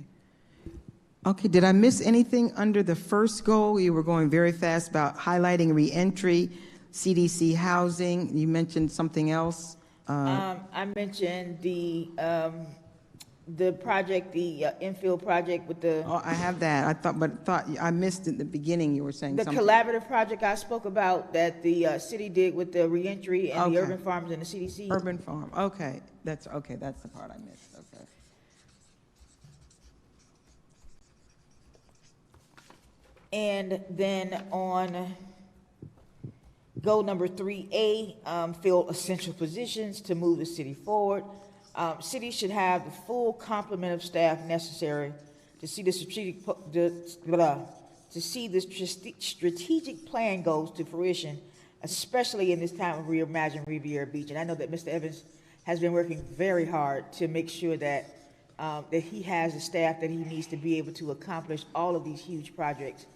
Okay, did I miss anything under the first goal? You were going very fast about highlighting reentry, CDC housing. You mentioned something else. I mentioned the project, the infield project with the Oh, I have that. I thought I missed at the beginning. You were saying the something. collaborative project I spoke about that the city did with the reentry and the Okay. urban farms and the CDC. Urban farm. Okay, that's the part I missed. Okay. And then on goal number 3A, fill essential positions to move the city forward. Cities should have the full complement of staff necessary to see the strategic plan goals to fruition, especially in this time of Reimagine Riviera Beach. And I know that Mr. Evans has been working very hard to make sure that that he has the staff that he needs to be able to accomplish all of these huge projects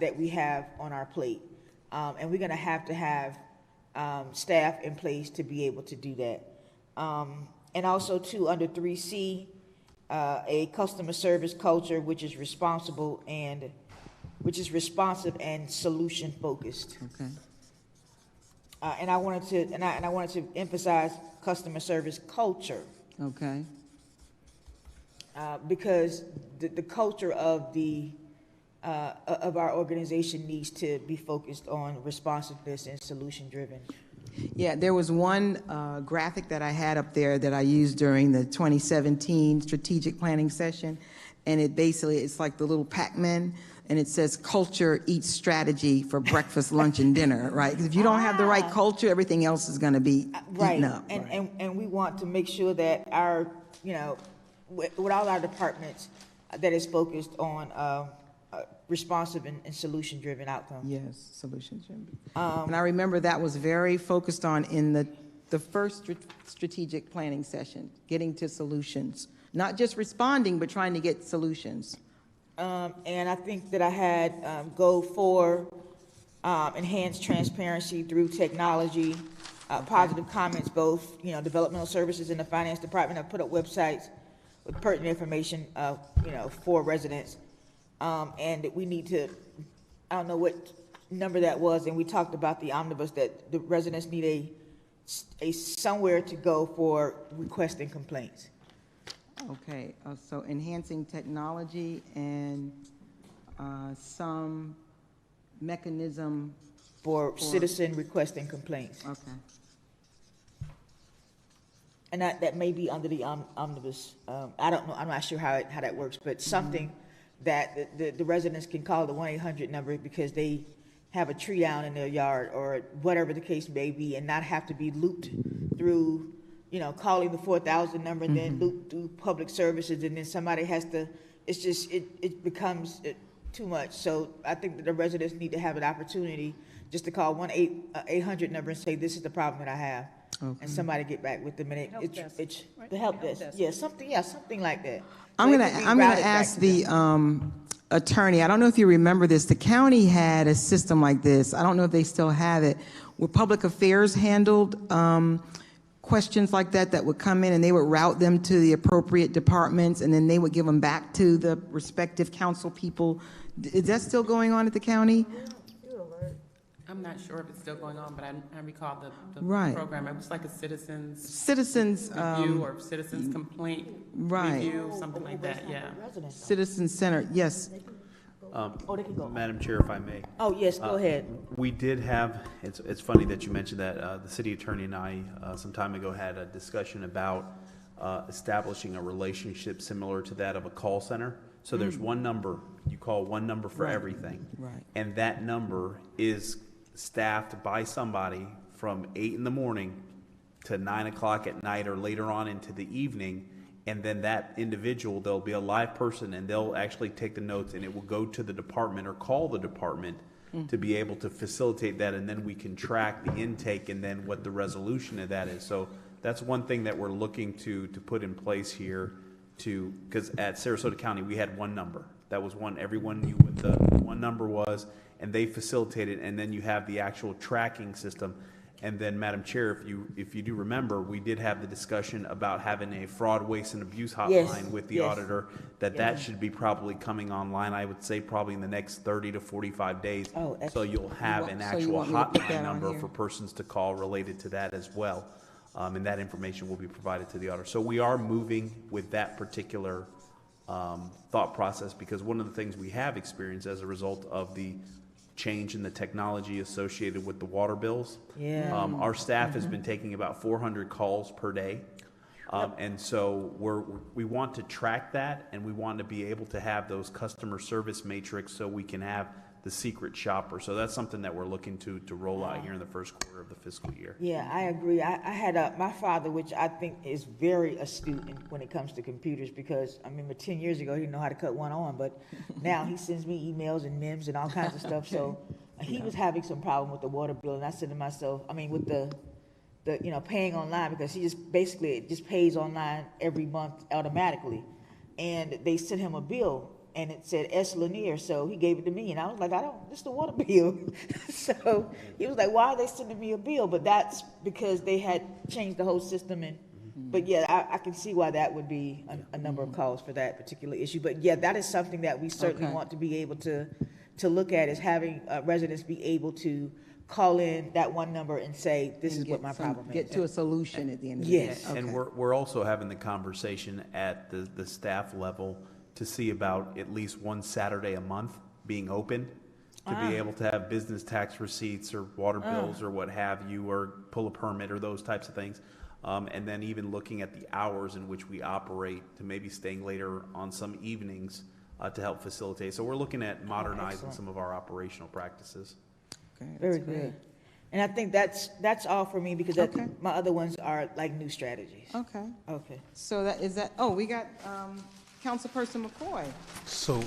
that we have on our plate. And we're going to have staff in place to be able to do that. And also, too, under 3C, a customer service culture which is responsive and solution focused. Okay. And I wanted to emphasize customer service culture. Okay. Because the culture of our organization needs to be focused on responsiveness and solution driven. Yeah, there was one graphic that I had up there that I used during the 2017 strategic planning session, and it's like the little Pac-Man, and it says culture eats strategy for breakfast, lunch, and dinner, right? Because if you don't have the right culture, everything else is going to be eaten up. And we want to make sure that our, with all our departments, that is focused on responsive and solution-driven outcomes. Yes, solution-driven. And I remember that was very focused on in the first strategic planning session, getting to solutions. Not just responding, but trying to get solutions. And I think that I had go for enhanced transparency through technology, positive comments, both, developmental services and the finance department have put up websites with pertinent information, for residents. And we need to, I don't know what number that was, and we talked about the omnibus, that the residents need a somewhere to go for requesting complaints. Okay, so enhancing technology and some mechanism For citizen requesting complaints. Okay. And that may be under the omnibus. I don't know, I'm not sure how that works, but something that the residents can call the 1-800 number because they have a tree down in their yard or whatever the case may be, and not have to be looped through, calling the 4,000 number and then looped through public services, and then somebody has to, it becomes too much. So I think that the residents need to have an opportunity just to call 1-800 number and say, this is the problem that I have. Okay. And somebody get back with them, and it's the help desk. Yeah, something like that. I'm gonna ask the attorney. I don't know if you remember this. The county had a system like this. I don't know if they still have it, where public affairs handled questions like that would come in, and they would route them to the appropriate departments, and then they would give them back to the respective council people. Is that still going on at the county? I'm not sure if it's still going on, but I recall the Right. program. It was like a citizens review or citizens complaint right. review, something like that. Yeah. Citizen Center, yes. They can go. Madam Chair, if I may. Oh, yes, go ahead. We did have, it's funny that you mentioned that, the city attorney and I, some time ago, had a discussion about establishing a relationship similar to that of a call center. So there's one number, you call one number for everything. Right. And that number is staffed by somebody from 8 in the morning to 9 o'clock at night or later on into the evening. And then that individual, there'll be a live person, and they'll actually take the notes, and it will go to the department or call the department to be able to facilitate that, and then we can track the intake and then what the resolution of that is. So that's one thing that we're looking to put in place here, because at Sarasota County, we had one number. That was one, everyone knew what the one number was, and they facilitated, and then you have the actual tracking system. And then, Madam Chair, if you do remember, we did have the discussion about having a fraud, waste, and abuse hotline with the yes. auditor, that should be probably coming online, I would say probably in the next 30 to 45 days. Oh, So excellent. you'll have an so you actual want me to put hotline that on number here? for persons to call related to that as well. And that information will be provided to the auditor. So we are moving with that particular thought process, because one of the things we have experienced as a result of the change in the technology associated with the water bills. Yeah. Our staff has been taking about 400 calls per day. And so we want to track that, and we want to be able to have those customer service matrix so we can have the secret shopper. So that's something that we're looking to roll out here in the first quarter of the fiscal year. Yeah, I agree. I had my father, which I think is very astute when it comes to computers, because I remember 10 years ago, he didn't know how to cut one on, but now he sends me emails and memes and all kinds of stuff. So he was having some problem with the water bill, and I said to myself, with the paying online, because he just basically just pays online every month automatically. And they sent him a bill, and it said S. Lanier, so he gave it to me, and I was like, this is the water bill. So he was like, why are they sending me a bill? But that's because they had changed the whole system, and but yeah, I can see why that would be a number of calls for that particular issue. But yeah, that is something that we certainly Okay. want to be able to look at, is having residents be able to call in that one number and say, this And is what my problem is. Get to a solution at the end of the Yes. day. And Okay. we're also having the conversation at the staff level to see about at least one Saturday a month being open, to be able to have business tax receipts or water bills or what have you, or pull a permit or those types of things. And then even looking at the hours in which we operate, to maybe staying later on some evenings to help facilitate. So we're looking at modernizing excellent. some of our operational practices. Okay, that's Very great. good. And I think that's all for me, because Okay. my other ones are like new strategies. Okay, Okay. so we got Councilperson McCoy. So,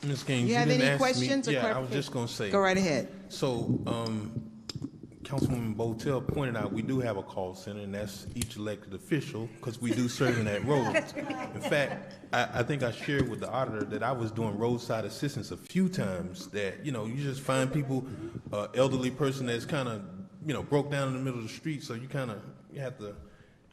Ms. Gaines, You have didn't any ask questions or me. Yeah, I was clarification? just gonna say. Go right ahead. So, Councilwoman Botel pointed out, we do have a call center, and that's each elected official, because we do serve in that role. In fact, I think I shared with the auditor that I was doing roadside assistance a few times, that, you just find people, elderly person that's kind of, broke down in the middle of the street, so you have to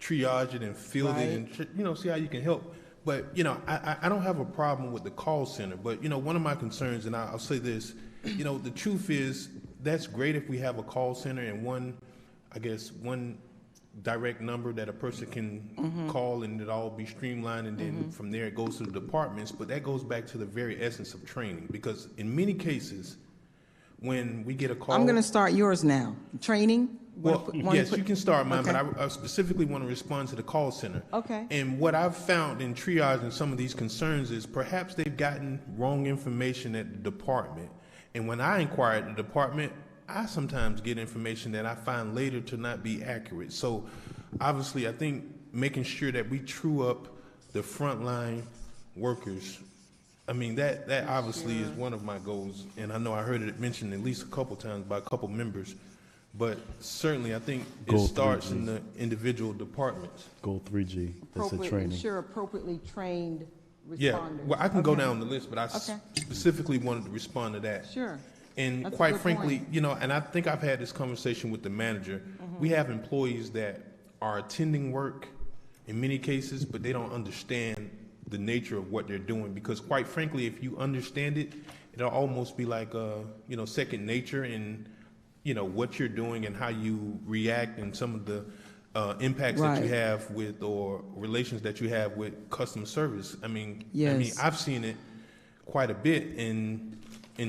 triage it and field it and, see how you can help. But, I don't have a problem with the call center, but, one of my concerns, and I'll say this, the truth is, that's great if we have a call center and one direct number that a person can call, and it all be streamlined, and then from there it goes to the departments. But that goes back to the very essence of training, because in many cases, when we get a call... I'm going to start yours now. Training? Well, yes, you can start mine, but I specifically want to respond to the call center. Okay. And what I've found in triaging some of these concerns is perhaps they've gotten wrong information at the department. And when I inquire at the department, I sometimes get information that I find later to not be accurate. So obviously, I think making sure that we true up the frontline workers, that obviously is one of my goals. And I know I heard it mentioned at least a couple times by a couple members. But certainly, I think it Goal starts 3G. in the individual departments. Goal 3G, that's the training. Ensure appropriately trained responders. Yeah, well, I can go Okay. down the list, but I Okay. specifically wanted to respond to that. Sure. And That's a quite good frankly, point. and I think I've had this conversation with the manager. We have employees that are attending work in many cases, but they don't understand the nature of what they're doing, because quite frankly, if you understand it, it'll almost be like, second nature in, what you're doing and how you react, and some of the impacts that you Right. have with, or relations that you have with customer service. Yes. I've seen it quite a bit in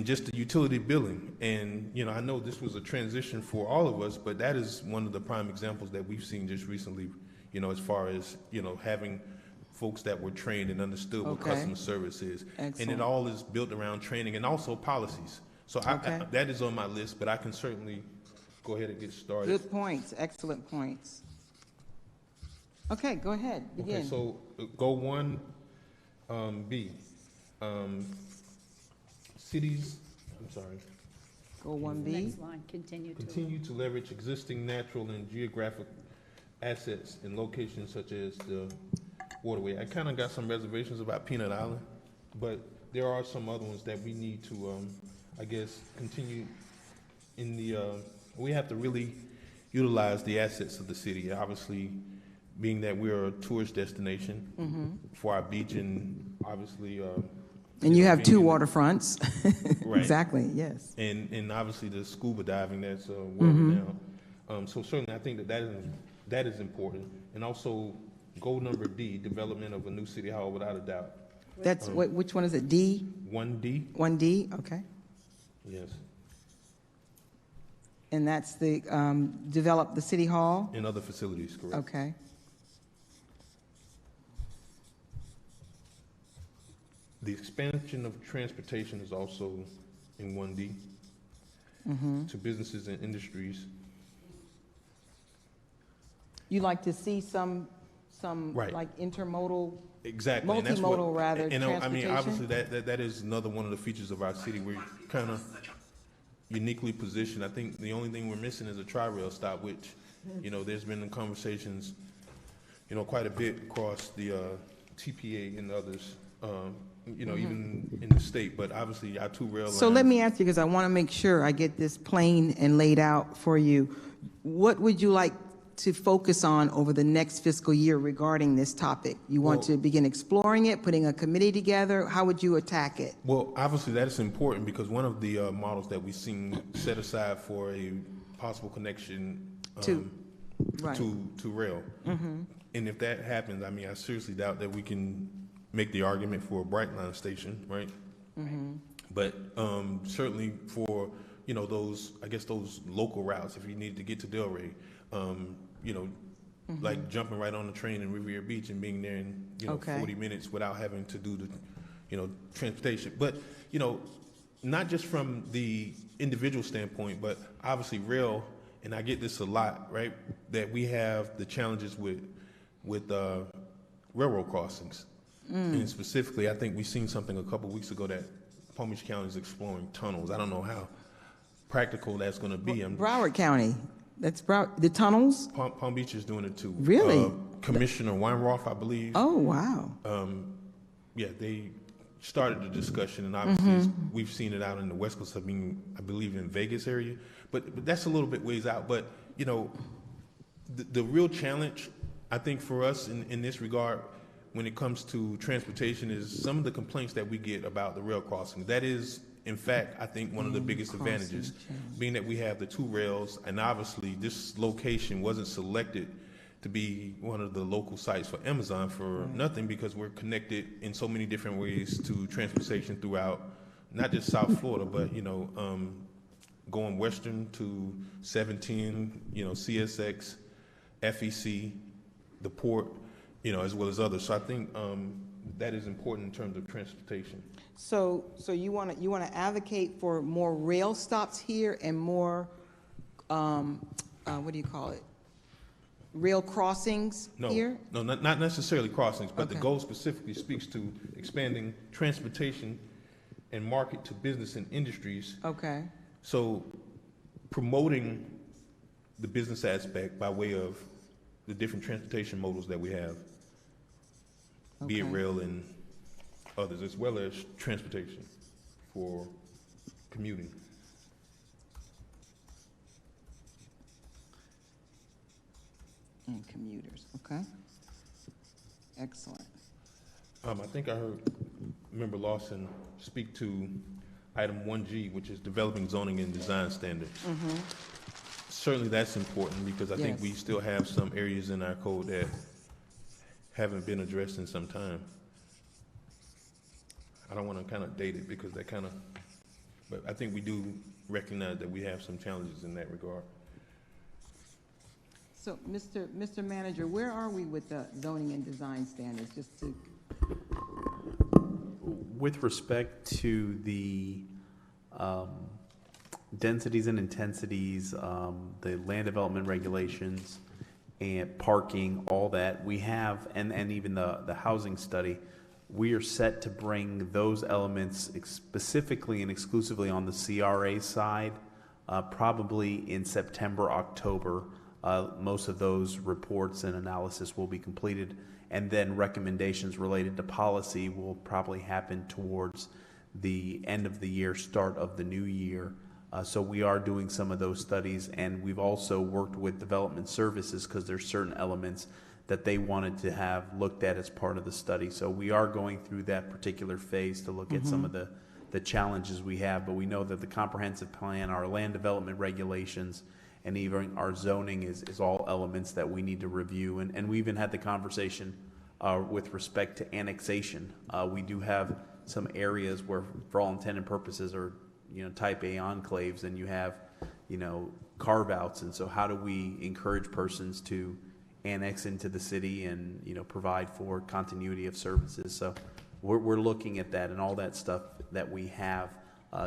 just the utility billing. And, I know this was a transition for all of us, but that is one of the prime examples that we've seen just recently, as far as, having folks that were trained and understood what Okay. customer service is. And Excellent. it all is built around training and also policies. So Okay. that is on my list, but I can certainly go ahead and get started. Good points, excellent points. Okay, go ahead, Okay, begin. so go 1, B. Cities, I'm sorry. Go 1B. Next line, continue to. Continue to leverage existing natural and geographic assets in locations such as the waterway. I kind of got some reservations about Peanut Island, but there are some other ones that we need to, continue in the, we have to really utilize the assets of the city. Obviously, being that we're a tourist destination for our beach, and obviously, And you have two being- waterfronts. Right. Exactly, yes. and obviously the scuba diving that's world renowned. So certainly, I think that is important, and also goal number D, development of a new city hall, without a doubt. That's, which one is it, D? 1D, 1D, okay. yes, And that's the, develop the city hall? and other facilities, correct. Okay. The expansion of transportation is also in 1D to businesses and industries. You like to see some Right. like intermodal, Exactly. and that's what- multimodal rather, and I mean, transportation? obviously, that is another one of the features of our city. We're kind of uniquely positioned. I think the only thing we're missing is a tri-rail stop, which, there's been conversations, quite a bit across the TPA and others, even in the state, but obviously our two rail lines. So let me ask you, because I want to make sure I get this plain and laid out for you. What would you like to focus on over the next fiscal year regarding this topic? You want Well- to begin exploring it, putting a committee together? How would you attack it? Well, obviously, that is important because one of the models that we've seen set aside for a possible connection To- right. to rail. And if that happens, I mean, I seriously doubt that we can make the argument for a Brightline station, right? But certainly for, those, I guess, those local routes, if you need to get to Delray, like jumping right on the train in Riviera Beach and being there in, Okay. 40 minutes without having to do the, transportation. But, not just from the individual standpoint, but obviously rail, and I get this a lot, right? That we have the challenges with railroad crossings. And specifically, I think we seen something a couple weeks ago that Palm Beach County is exploring tunnels. I don't know how practical that's going to be. Broward County, that's the tunnels? Palm Beach is doing it too. Really? Commissioner Weinroth, I believe. Oh, wow. Yeah, they started the discussion, and obviously we've seen it out in the West Coast. I believe in Vegas area, but that's a little bit ways out. But the real challenge, I think, for us in this regard, when it comes to transportation, is some of the complaints that we get about the rail crossing. That is, in fact, I think one of the biggest advantages, being that we have the two rails, and obviously this location wasn't selected to be one of the local sites for Amazon for nothing, because we're connected in so many different ways to transportation throughout, not just South Florida, but, going western to 17, CSX, FEC, the port, as well as others. So I think that is important in terms of transportation. So you want to advocate for more rail stops here and more, what do you call it? Rail crossings here? No, not necessarily crossings, but the Okay. goal specifically speaks to expanding transportation and market to business and industries. Okay. So promoting the business aspect by way of the different transportation modals that we have, be it Okay. rail and others, as well as transportation for commuting. And commuters, okay. Excellent. I think I heard Member Lawson speak to item 1G, which is developing zoning and design standards. Certainly that's important, because I think Yes. we still have some areas in our code that haven't been addressed in some time. I don't want to kind of date it, because that kind of, but I think we do recognize that we have some challenges in that regard. So, Mr. Manager, where are we with the zoning and design standards, just to, With respect to the densities and intensities, the land development regulations, and parking, all that, we have, and even the housing study, we are set to bring those elements specifically and exclusively on the CRA side, probably in September, October. Most of those reports and analysis will be completed, and then recommendations related to policy will probably happen towards the end of the year, start of the new year. So we are doing some of those studies, and we've also worked with development services because there's certain elements that they wanted to have looked at as part of the study. So we are going through that particular phase to look at some of the challenges we have, but we know that the comprehensive plan, our land development regulations, and even our zoning is all elements that we need to review. And we even had the conversation with respect to annexation. We do have some areas where, for all intent and purposes, are type A enclaves, and you have carve-outs. And so how do we encourage persons to annex into the city and provide for continuity of services? So we're looking at that, and all that stuff that we have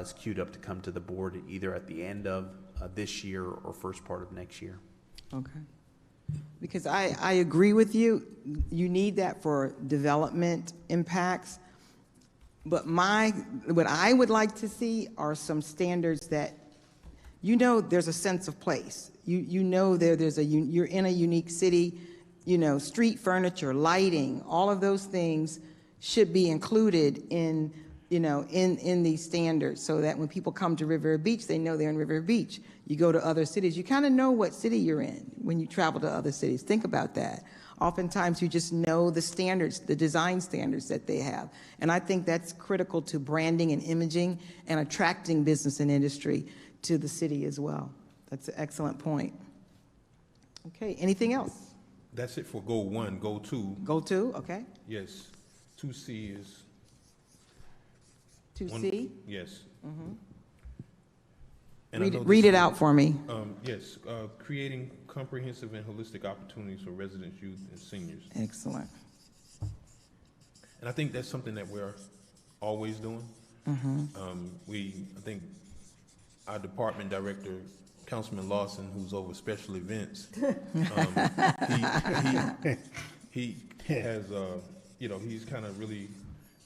is queued up to come to the board either at the end of this year or first part of next year. Okay. Because I agree with you. You need that for development impacts. But what I would like to see are some standards that, there's a sense of place. You're in a unique city, street furniture, lighting, all of those things should be included in these standards, so that when people come to Riviera Beach, they know they're in Riviera Beach. You go to other cities, you kind of know what city you're in when you travel to other cities. Think about that. Oftentimes you just know the standards, the design standards that they have. And I think that's critical to branding and imaging and attracting business and industry to the city as well. That's an excellent point. Okay, anything else? That's it for goal 1. Goal 2. Goal 2, okay. Yes. 2C is. 2C? Yes. Read it out for me. Yes, creating comprehensive and holistic opportunities for residents, youth, and seniors. Excellent. And I think that's something that we're always doing. I think our department director, Councilman Lawson, who's over special events, he has, he's kind of really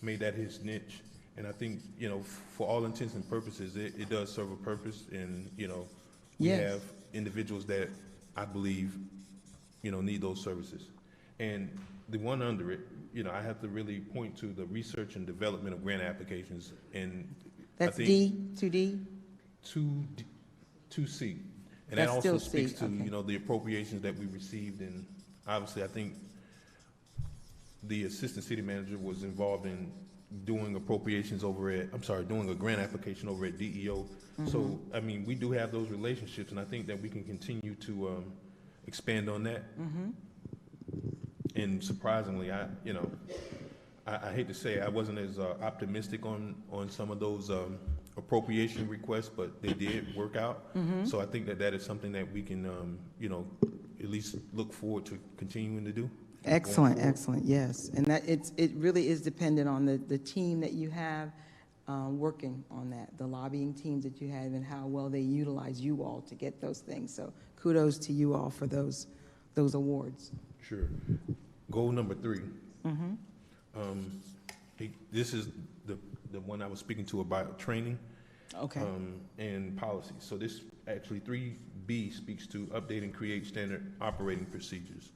made that his niche. And I think, for all intents and purposes, it does serve a purpose. And, we have individuals that I believe, need those services. And the one under it, I have to really point to the research and development of grant applications. And that's I think 2D? 2C. And that's that also still speaks C. to, Okay. the appropriations that we received. And obviously, I think the assistant city manager was involved in doing appropriations doing a grant application over at DEO. So, we do have those relationships, and I think that we can continue to expand on that. And surprisingly, I hate to say I wasn't as optimistic on some of those appropriation requests, but they did work out. So I think that is something that we can, at least look forward to continuing to do. Excellent, excellent, yes. And that it really is dependent on the team that you have working on that, the lobbying teams that you have, and how well they utilize you all to get those things. So kudos to you all for those awards. Sure. Goal number 3. This is the one I was speaking to about training. Okay. And policies. So this actually 3B speaks to update and create standard operating procedures.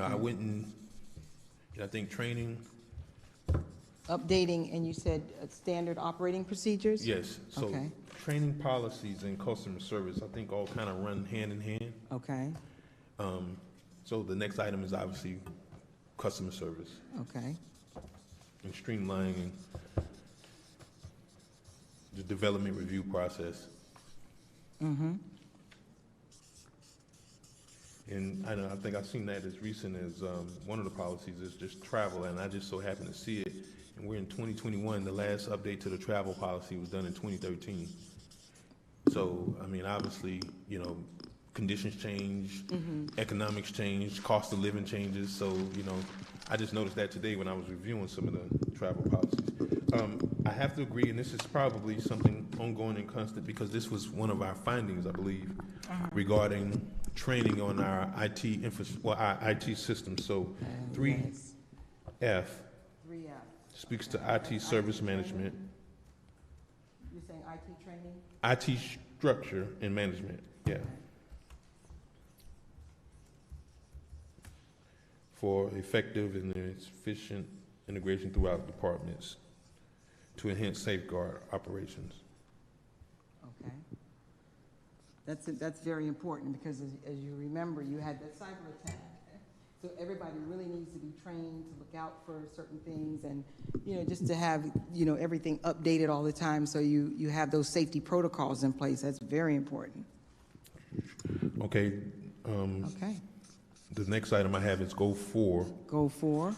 I went and I think training. Updating, and you said standard operating procedures? Yes. So okay. Training policies and customer service, I think all kind of run hand in hand. Okay. So the next item is obviously customer service. Okay. And streamlining the development review process. And I think I've seen that as recent as one of the policies is just travel, and I just so happen to see it. And we're in 2021. The last update to the travel policy was done in 2013. So, obviously, conditions change, economics change, cost of living changes. So, I just noticed that today when I was reviewing some of the travel policies. I have to agree, and this is probably something ongoing and constant, because this was one of our findings, I believe, regarding training on our our IT system. So 3F speaks to IT service management. You're saying IT training? IT structure and management, yeah. For effective and efficient integration throughout departments to enhance safeguard operations. Okay. That's very important because as you remember, you had that cyber attack. So everybody really needs to be trained to look out for certain things and, just to have, everything updated all the time so you have those safety protocols in place. That's very important. Okay. Okay. The next item I have is Goal 4. Goal 4.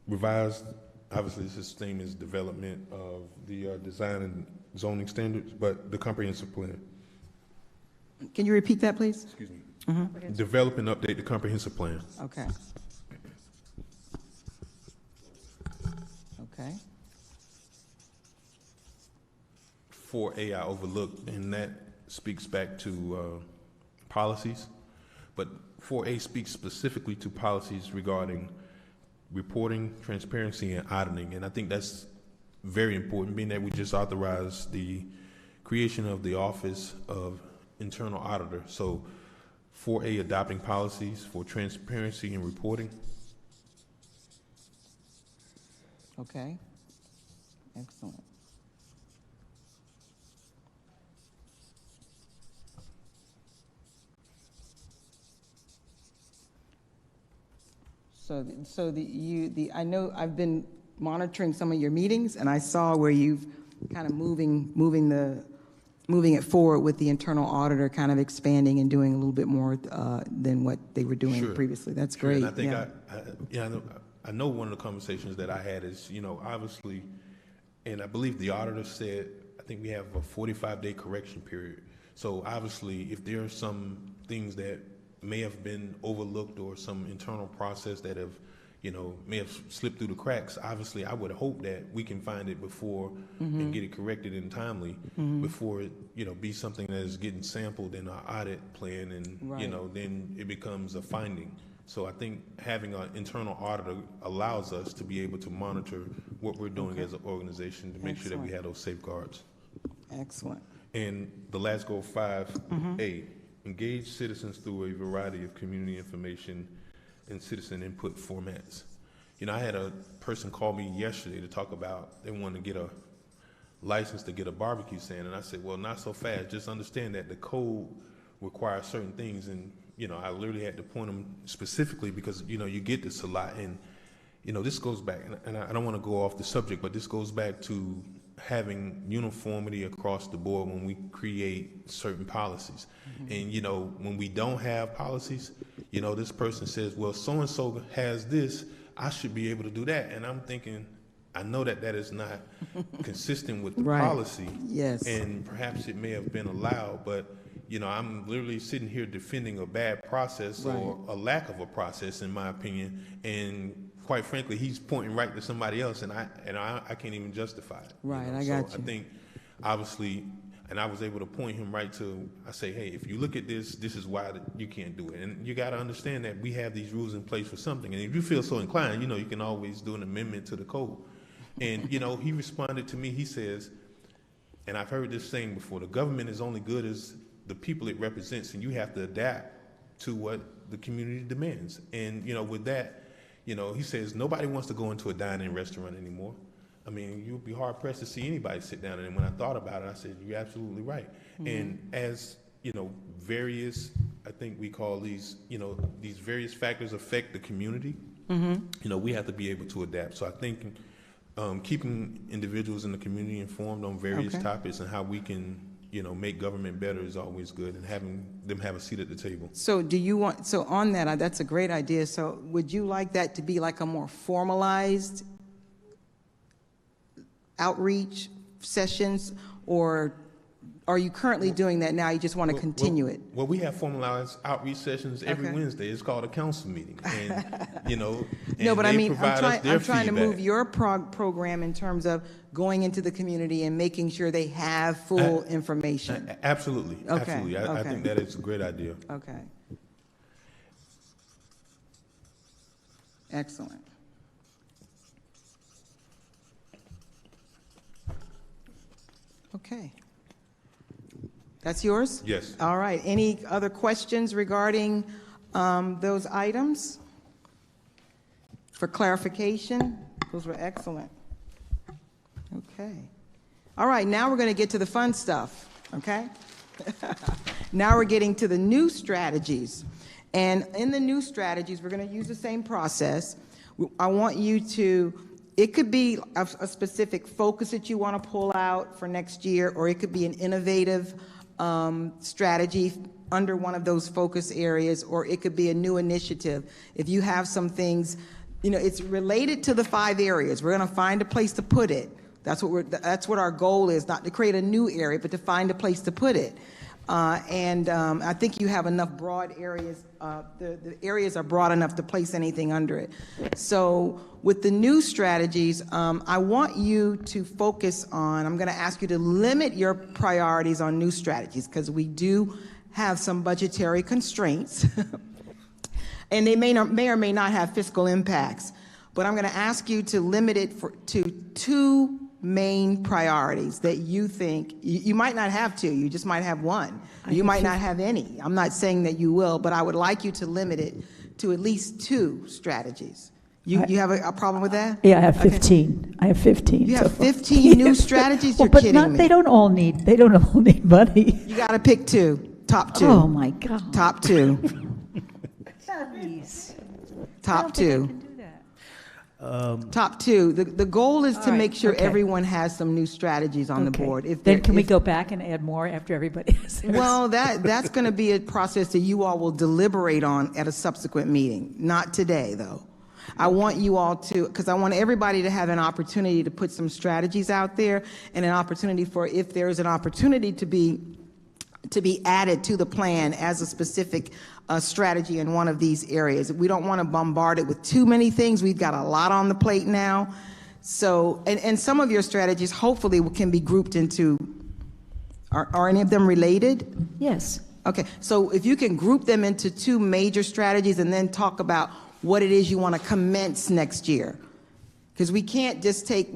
Revised, obviously this theme is development of the design and zoning standards, but the comprehensive plan. Can you repeat that, please? Excuse me. Develop and update the comprehensive plan. Okay. Okay. 4A I overlooked, and that speaks back to policies, but 4A speaks specifically to policies regarding reporting, transparency, and auditing, and I think that's very important, being that we just authorized the creation of the Office of Internal Auditor. So 4A, adopting policies for transparency and reporting. Okay. Excellent. I know I've been monitoring some of your meetings, and I saw where you've kind of moving it forward with the internal auditor, kind of expanding and doing a little bit more than what they were doing previously. That's great. And I think I know one of the conversations that I had is, obviously, and I believe the auditor said, I think we have a 45-day correction period. So obviously, if there are some things that may have been overlooked or some internal process that have, may have slipped through the cracks, obviously I would hope that we can find it before and get it corrected and timely before it, be something that is getting sampled in our audit plan and, then it becomes a finding. So I think having an internal auditor allows us to be able to monitor what we're doing as an organization to make sure that we have those safeguards. Excellent. And the last goal, 5A, engage citizens through a variety of community information and citizen input formats. I had a person call me yesterday to talk about they want to get a license to get a barbecue stand, and I said, well, not so fast. Just understand that the code requires certain things, and I literally had to point them specifically because you get this a lot, and this goes back, and I don't want to go off the subject, but this goes back to having uniformity across the board when we create certain policies. And when we don't have policies, this person says, well, so-and-so has this, I should be able to do that. And I'm thinking, I know that that is not consistent with the policy. Yes. And perhaps it may have been allowed, but I'm literally sitting here defending a bad process or a lack of a process, in my opinion. And quite frankly, he's pointing right to somebody else, and I can't even justify it. Right, I got you. I think, obviously, and I was able to point him right to, I say, hey, if you look at this, this is why you can't do it. And you got to understand that we have these rules in place for something. And if you feel so inclined, you can always do an amendment to the code. And, he responded to me, he says, and I've heard this saying before, the government is only good as the people it represents, and you have to adapt to what the community demands. And, with that, he says, nobody wants to go into a dining restaurant anymore. I mean, you'd be hard pressed to see anybody sit down. And when I thought about it, I said, you're absolutely right. And as, various, I think we call these, these various factors affect the community, we have to be able to adapt. So I think keeping individuals in the community informed on various topics and how we can, make government better is always good, and having them have a seat at the table. So on that, that's a great idea. So would you like that to be like a more formalized outreach sessions, or are you currently doing that now? You just want to continue it? Well, we have formalized outreach sessions every Wednesday. It's called a council meeting, and No, but I mean, I'm trying to move feedback. your program in terms of going into the community and making sure they have full information. Absolutely, absolutely. I think that is a great idea. Okay. Excellent. Okay. That's yours? Yes. All right. Any other questions regarding those items? For clarification, those were excellent. Okay. All right, now we're going to get to the fun stuff, okay? Now we're getting to the new strategies. And in the new strategies, we're going to use the same process. I want you to, it could be a specific focus that you want to pull out for next year, or it could be an innovative strategy under one of those focus areas, or it could be a new initiative. If you have some things, you know, it's related to the 5 areas. We're going to find a place to put it. That's what our goal is, not to create a new area, but to find a place to put it. I think you have enough broad areas. The areas are broad enough to place anything under it. So with the new strategies, I want you to focus on, I'm going to ask you to limit your priorities on new strategies, because we do have some budgetary constraints. And they may or may not have fiscal impacts. But I'm going to ask you to limit it to 2 main priorities that you think, you might not have 2, you just might have 1. You might not have any. I'm not saying that you will, but I would like you to limit it to at least 2 strategies. You have a problem with that? Yeah, I have 15. Okay. I have 15. You have 15 new strategies? You're kidding me. They don't all need money. You got to pick 2, top 2. Oh my God. Top 2. Top 2. Top 2. The goal is to make sure everyone has some new strategies on the board. Then can we go back and add more after everybody has theirs? Well, that's going to be a process that you all will deliberate on at a subsequent meeting. Not today, though. I want you all to, because I want everybody to have an opportunity to put some strategies out there, and an opportunity for, if there is an opportunity to be added to the plan as a specific strategy in one of these areas. We don't want to bombard it with too many things. We've got a lot on the plate now. So, and some of your strategies hopefully can be grouped into, are any of them related? Yes. Okay, so if you can group them into 2 major strategies and then talk about what it is you want to commence next year. Because we can't take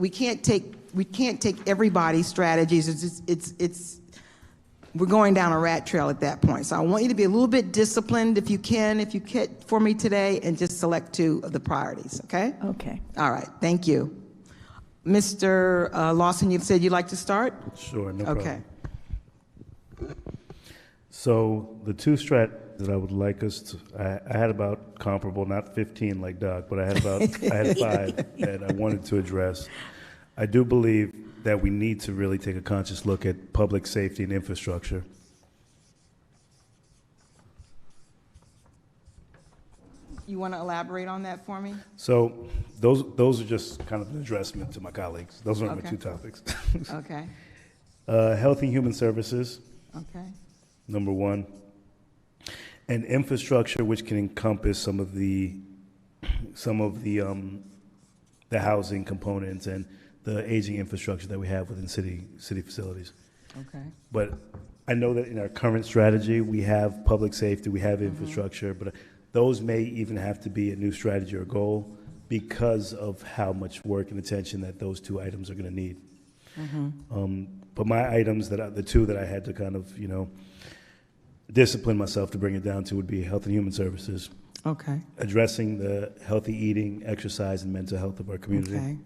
everybody's strategies. We're going down a rat trail at that point. So I want you to be a little bit disciplined if you can for me today, and just select 2 of the priorities, okay? Okay. All right, thank you. Mr. Lawson, you said you'd like to start? Sure, no problem. Okay. So the 2 strategies that I would like us to, I had about comparable, not 15 like Doc, but I had 5 that I wanted to address. I do believe that we need to really take a conscious look at public safety and infrastructure. You want to elaborate on that for me? So those are just kind of an addressment to my colleagues. Those are my 2 topics. Okay. Health and Human Services. Okay. Number 1. And infrastructure, which can encompass some of the housing components and the aging infrastructure that we have within city facilities. Okay. But I know that in our current strategy, we have public safety, we have infrastructure, but those may even have to be a new strategy or goal because of how much work and attention that those 2 items are going to need. But my items, the 2 that I had to kind of, discipline myself to bring it down to would be Health and Human Services. Okay. Addressing the healthy eating, exercise, and mental health of our community. Okay.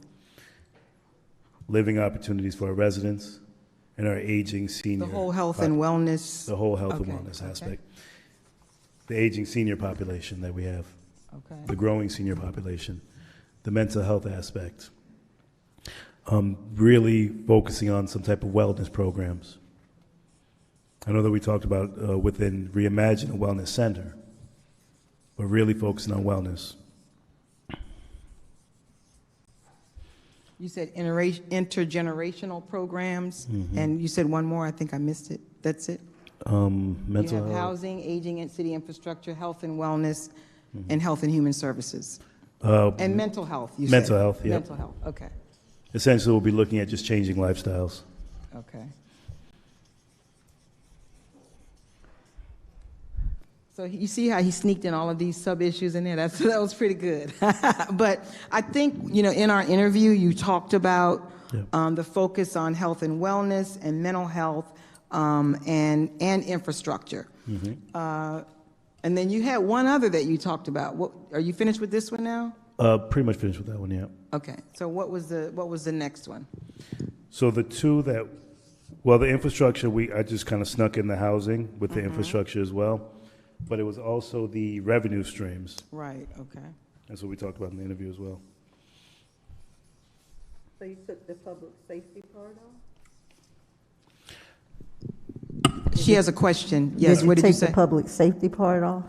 Living opportunities for our residents and our aging senior. The whole health and wellness. The whole health and wellness aspect. The aging senior population that we have. Okay. The growing senior population. The mental health aspect. Really focusing on some type of wellness programs. I know that we talked about within Reimagine a Wellness Center, but really focusing on wellness. You said intergenerational programs, and you said one more. I think I missed it. That's it? Mental you have health. Housing, aging and city infrastructure, health and wellness, and health and human services. And mental health, you said. Mental health, yeah. Mental health, okay. Essentially, we'll be looking at just changing lifestyles. Okay. So you see how he sneaked in all of these sub-issues in there? That was pretty good. But I think, in our interview, you talked about the focus on health and wellness and mental health and infrastructure. And then you had one other that you talked about. Are you finished with this one now? Pretty much finished with that one, yeah. Okay, so what was the next one? So the two that, well, the infrastructure, I just kind of snuck in the housing with the infrastructure as well, but it was also the revenue streams. Right, okay. That's what we talked about in the interview as well. So you took the public safety part off? She has a question. Yes, what did you Take say? the public safety part off?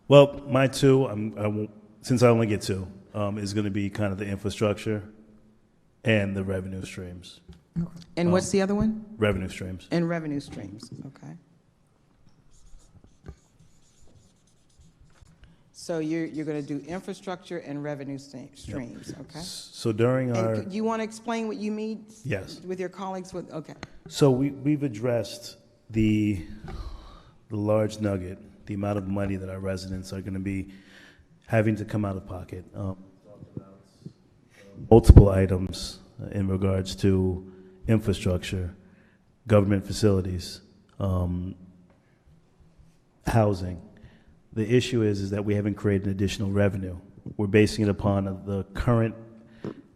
Well, my two, I won't, since I only get two, is going to be kind of the infrastructure and the revenue streams. And what's the other one? Revenue streams. And revenue streams, okay. So you're going to do infrastructure and revenue streams, okay? So during our, And you want to explain what you mean? Yes. With your colleagues, okay. so we've addressed the large nugget, the amount of money that our residents are going to be having to come out of pocket. Multiple items in regards to infrastructure, government facilities, housing. The issue is that we haven't created additional revenue. We're basing it upon the current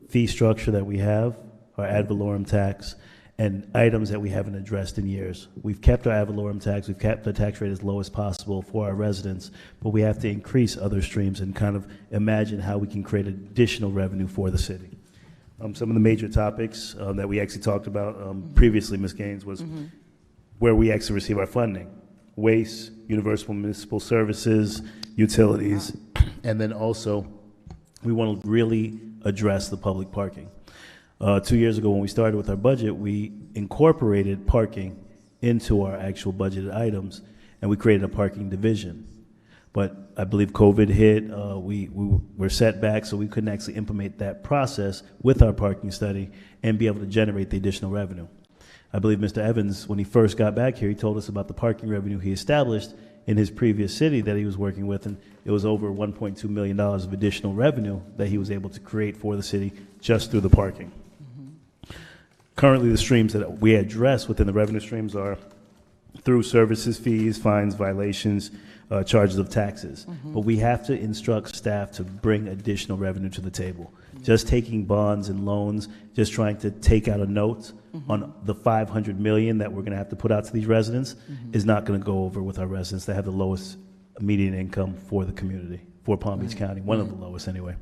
fee structure that we have, our ad valorem tax, and items that we haven't addressed in years. We've kept our ad valorem tax, we've kept the tax rate as low as possible for our residents, but we have to increase other streams and kind of imagine how we can create additional revenue for the city. Some of the major topics that we actually talked about previously, Ms. Gaines, was where we actually receive our funding. Waste, universal municipal services, utilities, and then also we want to really address the public parking. 2 years ago when we started with our budget, we incorporated parking into our actual budgeted items, and we created a parking division. But I believe COVID hit, we were set back, so we couldn't actually implement that process with our parking study and be able to generate the additional revenue. I believe Mr. Evans, when he first got back here, he told us about the parking revenue he established in his previous city that he was working with, and it was over $1.2 million of additional revenue that he was able to create for the city just through the parking. Currently, the streams that we address within the revenue streams are through services, fees, fines, violations, charges of taxes. But we have to instruct staff to bring additional revenue to the table. Just taking bonds and loans, just trying to take out a note on the $500 million that we're going to have to put out to these residents is not going to go over with our residents that have the lowest median income for the community, for Palm Beach County, one of the lowest anyway.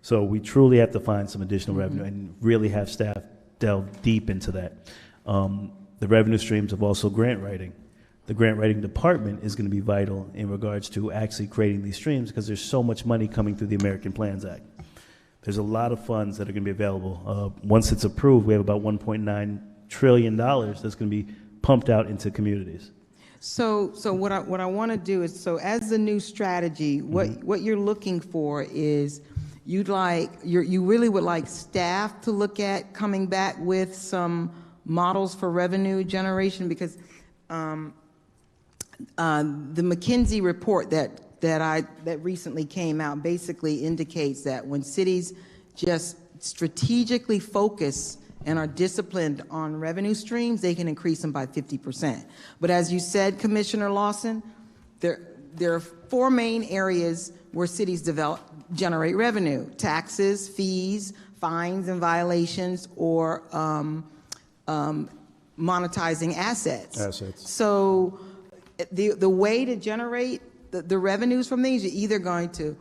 So we truly have to find some additional revenue and really have staff delve deep into that. The revenue streams of also grant writing. The grant writing department is going to be vital in regards to actually creating these streams because there's so much money coming through the American Plans Act. There's a lot of funds that are going to be available. Once it's approved, we have about $1.9 trillion that's going to be pumped out into communities. So what I want to do is, so as the new strategy, what you're looking for is you really would like staff to look at coming back with some models for revenue generation, because the McKinsey report that recently came out basically indicates that when cities just strategically focus and are disciplined on revenue streams, they can increase them by 50%. But as you said, Commissioner Lawson, there are four main areas where cities generate revenue: taxes, fees, fines and violations, or monetizing assets. So the way to generate the revenues from these, you're either going to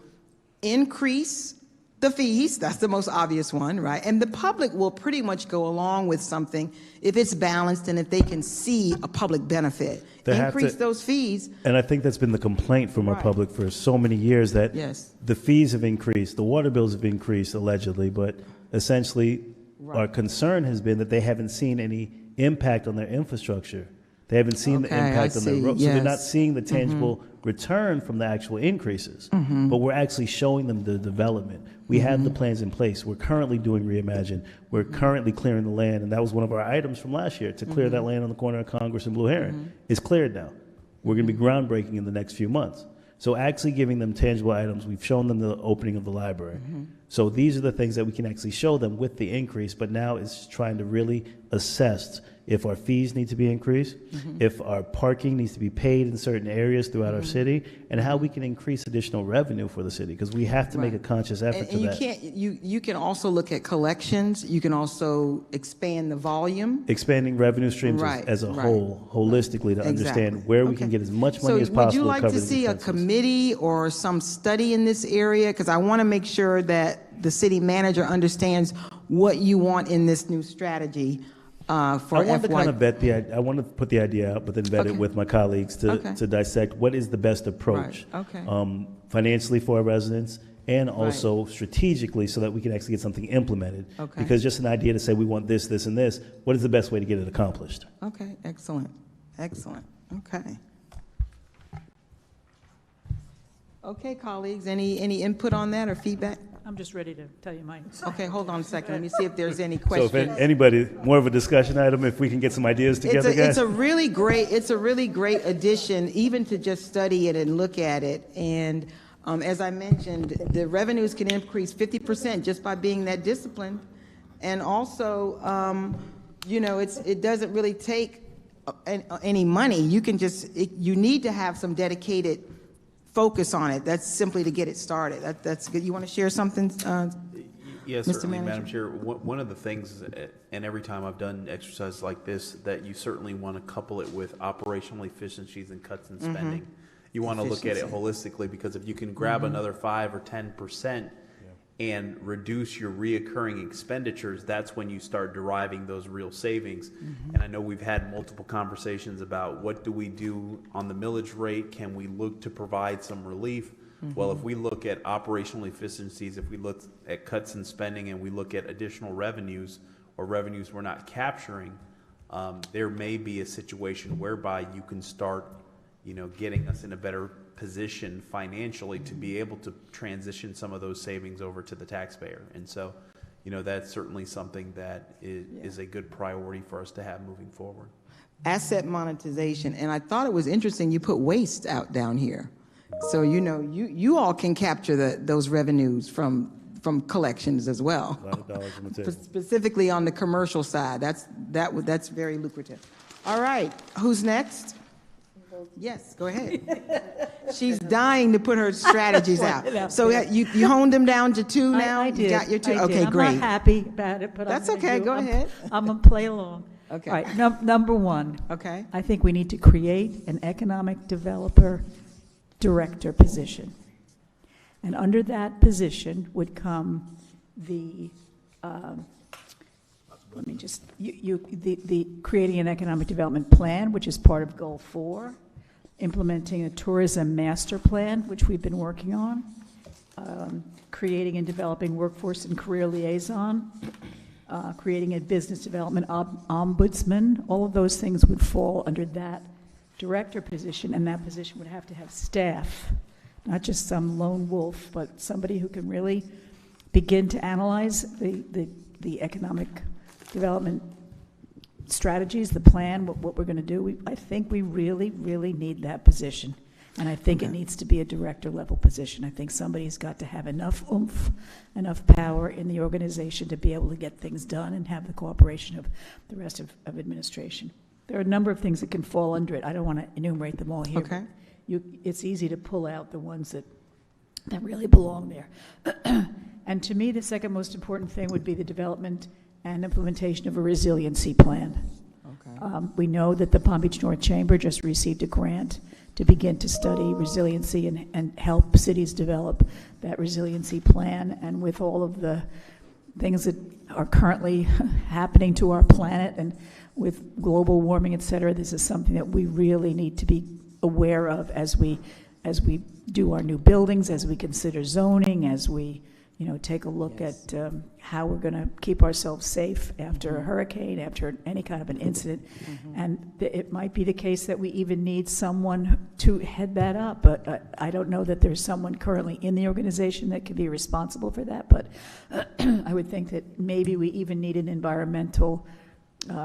increase the fees, that's the most obvious one, right? And the public will pretty much go along with something if it's balanced and if they can see a public benefit. Increase those fees. And I think that's been the complaint from our public for so many years, that the fees have increased, the water bills have increased allegedly, but essentially our concern has been that they haven't seen any impact on their infrastructure. They haven't seen the impact on their roads. So they're not seeing the tangible return from the actual increases. But we're actually showing them the development. We have the plans in place. We're currently doing Reimagine. We're currently clearing the land, and that was one of our items from last year, to clear that land on the corner of Congress and Blue Heron. It's cleared now. We're going to be groundbreaking in the next few months. So actually giving them tangible items. We've shown them the opening of the library. So these are the things that we can actually show them with the increase, but now it's trying to really assess if our fees need to be increased, if our parking needs to be paid in certain areas throughout our city, and how we can increase additional revenue for the city, because we have to make a conscious effort to And you that. can't, you can also look at collections, you can also expand the volume. Expanding revenue streams Right, as a right. whole, holistically, to understand where we can Okay. get as much money as So would possible you to like cover to the see a expenses. committee or some study in this area? Because I want to make sure that the city manager understands what you want in this new strategy for I FY. wanted to kind of vet I want to put the idea out, but then vet it Okay. with my colleagues Okay. to dissect what is the best approach. Right, okay. Financially for our residents, and also strategically, so that we can actually get something implemented. Okay. Because just an idea to say we want this, this, and this, what is the best way to get it accomplished? Okay, excellent, excellent, okay. Okay, colleagues, any input on that or feedback? I'm just ready to tell you mine. Okay, hold on a second, let me see if there's any So if questions. anybody, more of a discussion item, if we can get some ideas together, guys. It's a really great addition, even to just study it and look at it. And as I mentioned, the revenues can increase 50% just by being that disciplined. And also, it doesn't really take any money. You can you need to have some dedicated focus on it. That's simply to get it started. That's good. You want to share something? Yes, Mr. certainly, Manager? Madam Chair. One of the things, and every time I've done exercises like this, that you certainly want to couple it with operational efficiencies and cuts in spending. You want to look at it holistically, because if you can grab another 5 or 10% and reduce your reoccurring expenditures, that's when you start deriving those real savings. And I know we've had multiple conversations about what do we do on the millage rate? Can we look to provide some relief? Well, if we look at operational efficiencies, if we look at cuts in spending, and we look at additional revenues or revenues we're not capturing, there may be a situation whereby you can start, getting us in a better position financially to be able to transition some of those savings over to the taxpayer. And so, that's certainly something that is a good priority for us to have moving forward. Asset monetization, and I thought it was interesting you put waste out down here. So you all can capture those revenues from collections as well. A lot of dollars on the table. Specifically on the commercial side, that's very lucrative. All right, who's next? Yes, go ahead. She's dying to put her strategies out. So you honed them down to 2 now? I did. You got your 2? I did. Okay, great. I'm not happy about it, but That's I'm gonna okay, go ahead. I'm going to play along. Okay. All right, number one. Okay. I think we need to create an economic developer director position. And under that position would come the, the creating an economic development plan, which is part of Goal 4, implementing a tourism master plan, which we've been working on, creating and developing workforce and career liaison, creating a business development ombudsman. All of those things would fall under that director position, and that position would have to have staff, not just some lone wolf, but somebody who can really begin to analyze the economic development strategies, the plan, what we're going to do. I think we really, really need that position. And I think it needs to be a director level position. I think somebody's got to have enough oomph, enough power in the organization to be able to get things done and have the cooperation of the rest of administration. There are a number of things that can fall under it. I don't want to enumerate them all here. Okay. It's easy to pull out the ones that really belong there. And to me, the second most important thing would be the development and implementation of a resiliency plan. Okay. We know that the Palm Beach North Chamber just received a grant to begin to study resiliency and help cities develop that resiliency plan. And with all of the things that are currently happening to our planet and with global warming, et cetera, this is something that we really need to be aware of as we do our new buildings, as we consider zoning, as we take a look at how we're going to keep ourselves safe after a hurricane, after any kind of an incident. And it might be the case that we even need someone to head that up, but I don't know that there's someone currently in the organization that could be responsible for that, but I would think that maybe we even need an environmental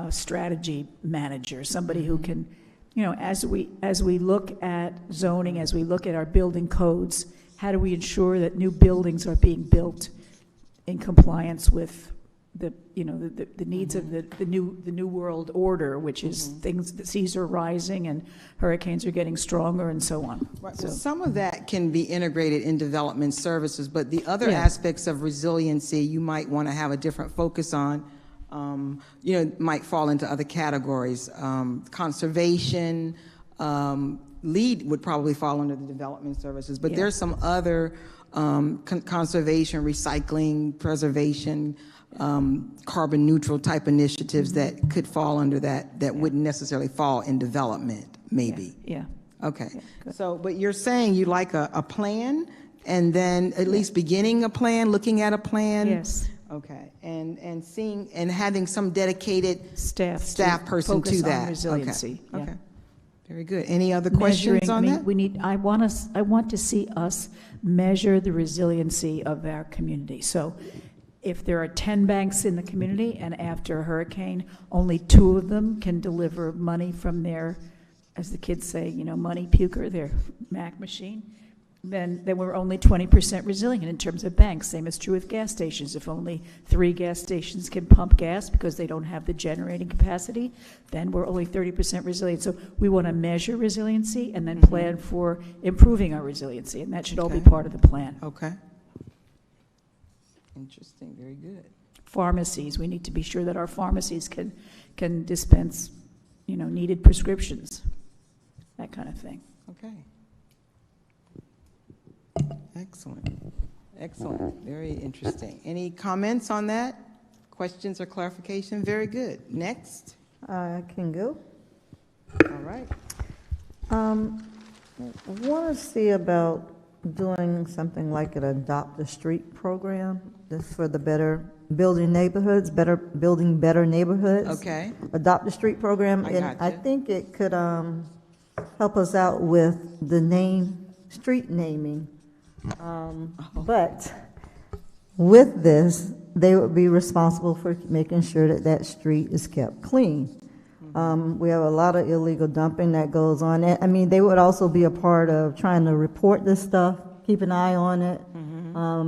strategy manager, somebody who can, as we look at zoning, as we look at our building codes, how do we ensure that new buildings are being built in compliance with the, you know, the needs of the new world order, which is things, the seas are rising and hurricanes are getting stronger and so on. Right. So- Well, some of that can be integrated in development services, but the other Yeah. aspects of resiliency you might want to have a different focus on, you know, might fall into other categories. Conservation, lead would probably fall under the development services, but Yeah. there's some other conservation, recycling, preservation, carbon neutral type initiatives that could fall under that wouldn't necessarily fall in development, maybe. Yeah. Okay, Yeah, good. so, but you're saying you like a plan, and then at least beginning a plan, looking at a plan? Yes. Okay, and seeing, and having some dedicated Staff person focus to on that? resiliency, Okay, yeah. okay. Very good. Any other questions on that? I want to see us measure the resiliency of our community. So if there are 10 banks in the community and after a hurricane, only 2 of them can deliver money from their, as the kids say, you know, money puker, their Mac machine, then we're only 20% resilient in terms of banks. Same is true with gas stations. If only 3 gas stations can pump gas because they don't have the generating capacity, then we're only 30% resilient. So we want to measure resiliency and then plan for improving our resiliency, and that should all be Okay. part of the plan. Okay. Interesting, very good. Pharmacies, we need to be sure that our pharmacies can dispense, you know, needed prescriptions, that kind of thing. Okay. Excellent, excellent, very interesting. Any comments on that? Questions or clarification? Very good. Next. I can go. All right. Want to see about doing something like an Adopt a Street program, this for the building better neighborhoods. Okay. Adopt a Street program. I And I gotcha. think it could help us out with the street naming. But with this, they would be responsible for making sure that that street is kept clean. We have a lot of illegal dumping that goes on. I mean, they would also be a part of trying to report this stuff, keep an eye on it.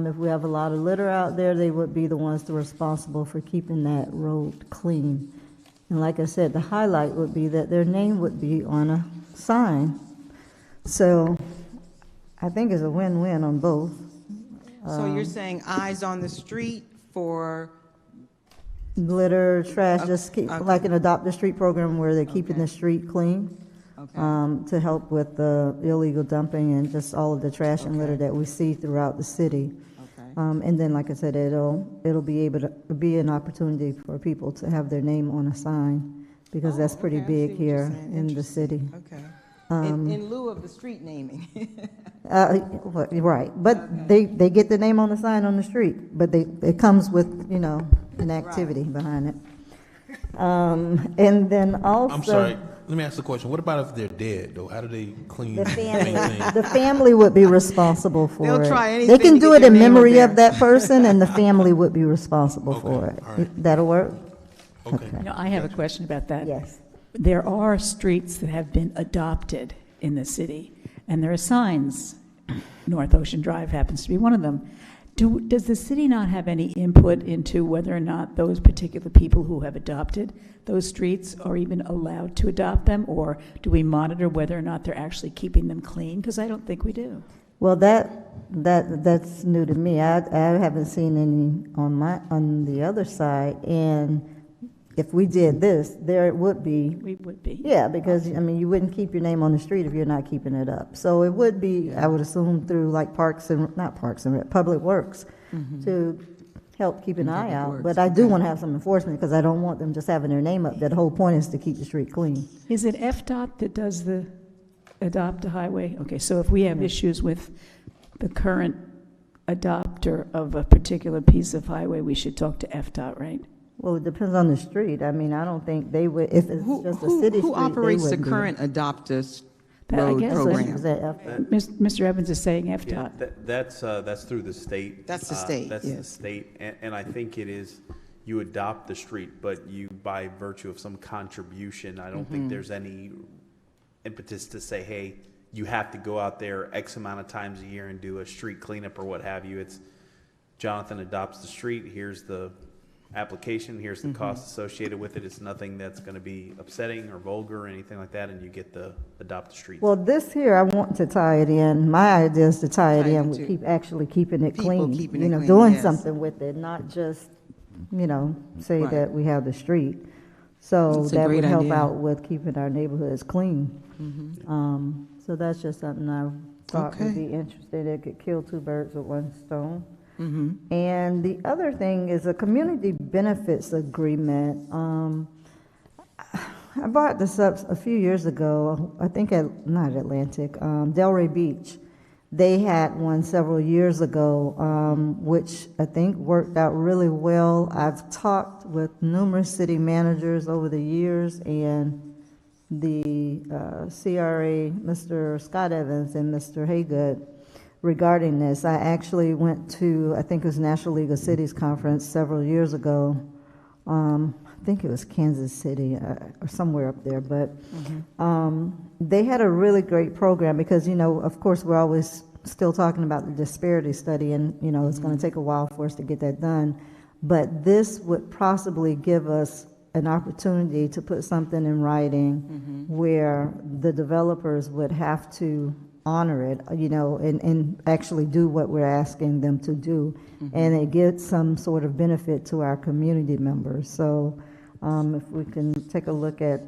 If we have a lot of litter out there, they would be the ones responsible for keeping that road clean. And like I said, the highlight would be that their name would be on a sign. So I think it's a win-win on both. So you're saying eyes on the street for, Litter, trash, just keep, okay. like an Adopt a Street program where they're keeping the street clean, okay, to help with the illegal dumping and just all of the trash and litter Okay. that we see throughout the city. okay, And then, like I said, it'll be able to be an opportunity for people to have their name on a sign, because that's pretty okay, I see big what you're here saying. in the Interesting. city. okay. Um, In lieu of the street naming. Right, but they get the name on the sign on the street, but it comes with, you know, an activity behind it. And then also. I'm sorry, let me ask the question. What about if they're dead, though? How do they clean, The maintain? family would be responsible for it. They'll try They anything can to do get it their in name up memory of there. that person, and the family would be responsible for Okay, it. all right. That'll work? Okay. You know, I have a question about that. Yes. There are streets that have been adopted in the city, and there are signs. North Ocean Drive happens to be one of them. Does the city not have any input into whether or not those particular people who have adopted those streets are even allowed to adopt them? Or do we monitor whether or not they're actually keeping them clean? Because I don't think we do. Well, that's new to me. I haven't seen any on the other side, and if we did this, there it would be. We would be. Yeah, because, I mean, you wouldn't keep your name on the street if you're not keeping it up. So it would be, I would assume, through like Public Works, to help keep an eye Public out. Works, But I do okay. want to have some enforcement, because I don't want them just having their name up. That whole point is to keep the street clean. Is it FDOT that does the adopt a highway? Okay, so if we have issues with the current adopter of a particular piece of highway, we should talk to FDOT, right? Well, it depends on the street. I mean, I don't think they would, if it's just a city street, Who operates the they wouldn't do it. current Adopt-A I Road guess So program? she was at F- Mr. Evans is saying Yeah, FDOT. that's through the state. That's the state, That's the yes. state, and I think it is, you adopt the street, but you, by virtue of some contribution, I don't think there's any impetus to say, hey, you have to go out there X amount of times a year and do a street cleanup or what have you. Jonathan adopts the street, here's the application, here's the cost associated with it. It's nothing that's going to be upsetting or vulgar or anything like that, and you get the adopt the street. Well, this here, I want to tie it in. My idea is to tie it in with into actually keeping it people clean. keeping You it know, clean, doing yes. something with it, not just, you know, say Right. that we have the street. So That's a that great would help idea. out with keeping our neighborhoods clean. So that's just something I thought would Okay. be interesting. It could kill two birds with one stone. Mm-hmm. And the other thing is a community benefits agreement. I brought this up a few years ago, I think not Atlantic, Delray Beach. They had one several years ago, which I think worked out really well. I've talked with numerous city managers over the years, and the CRA, Mr. Scott Evans and Mr. Haygood, regarding this. I actually went to, I think it was National League of Cities conference several years ago. I think it was Kansas City or somewhere up there, but they had a really great program because, you know, of course, we're always still talking about the disparity study, and, you know, it's going to take a while for us to get that done. But this would possibly give us an opportunity to put something in writing where the developers would have to honor it, you know, and actually do what we're asking them to do. And it gets some sort of benefit to our community members. So if we can take a look at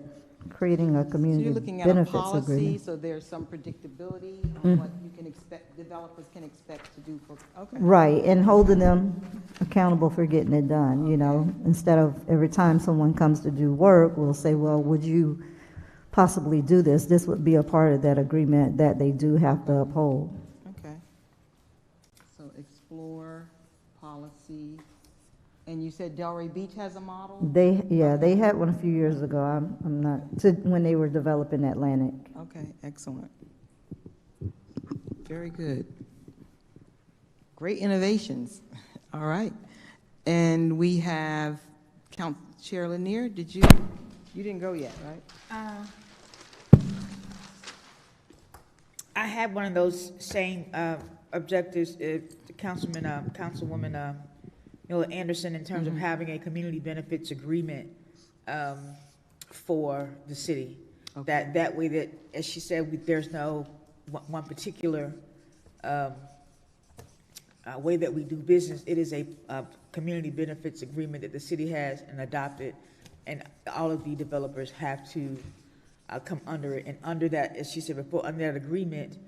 creating a So community you're looking at a benefits policy, agreement. so there's some predictability on what you can expect, developers can expect to do for, okay. Right, and holding them accountable for getting it done, you know, instead of every time someone comes to do work, we'll say, well, would you possibly do this? This would be a part of that agreement that they do have to uphold. Okay. So explore policy, and you said Delray Beach has a model? They had one a few years ago. I'm not, when they were developing Atlantic. Okay, excellent. Very good. Great innovations. All right. And we have Chair Lanier, you didn't go yet, right? I had one of those same objectives, Councilwoman Miller Anderson, in terms of having a community benefits agreement for the city. Okay. That way that, as she said, there's no one particular way that we do business. It is a community benefits agreement that the city has and adopted, and all of the developers have to come under it. And under that, as she said before, under that agreement,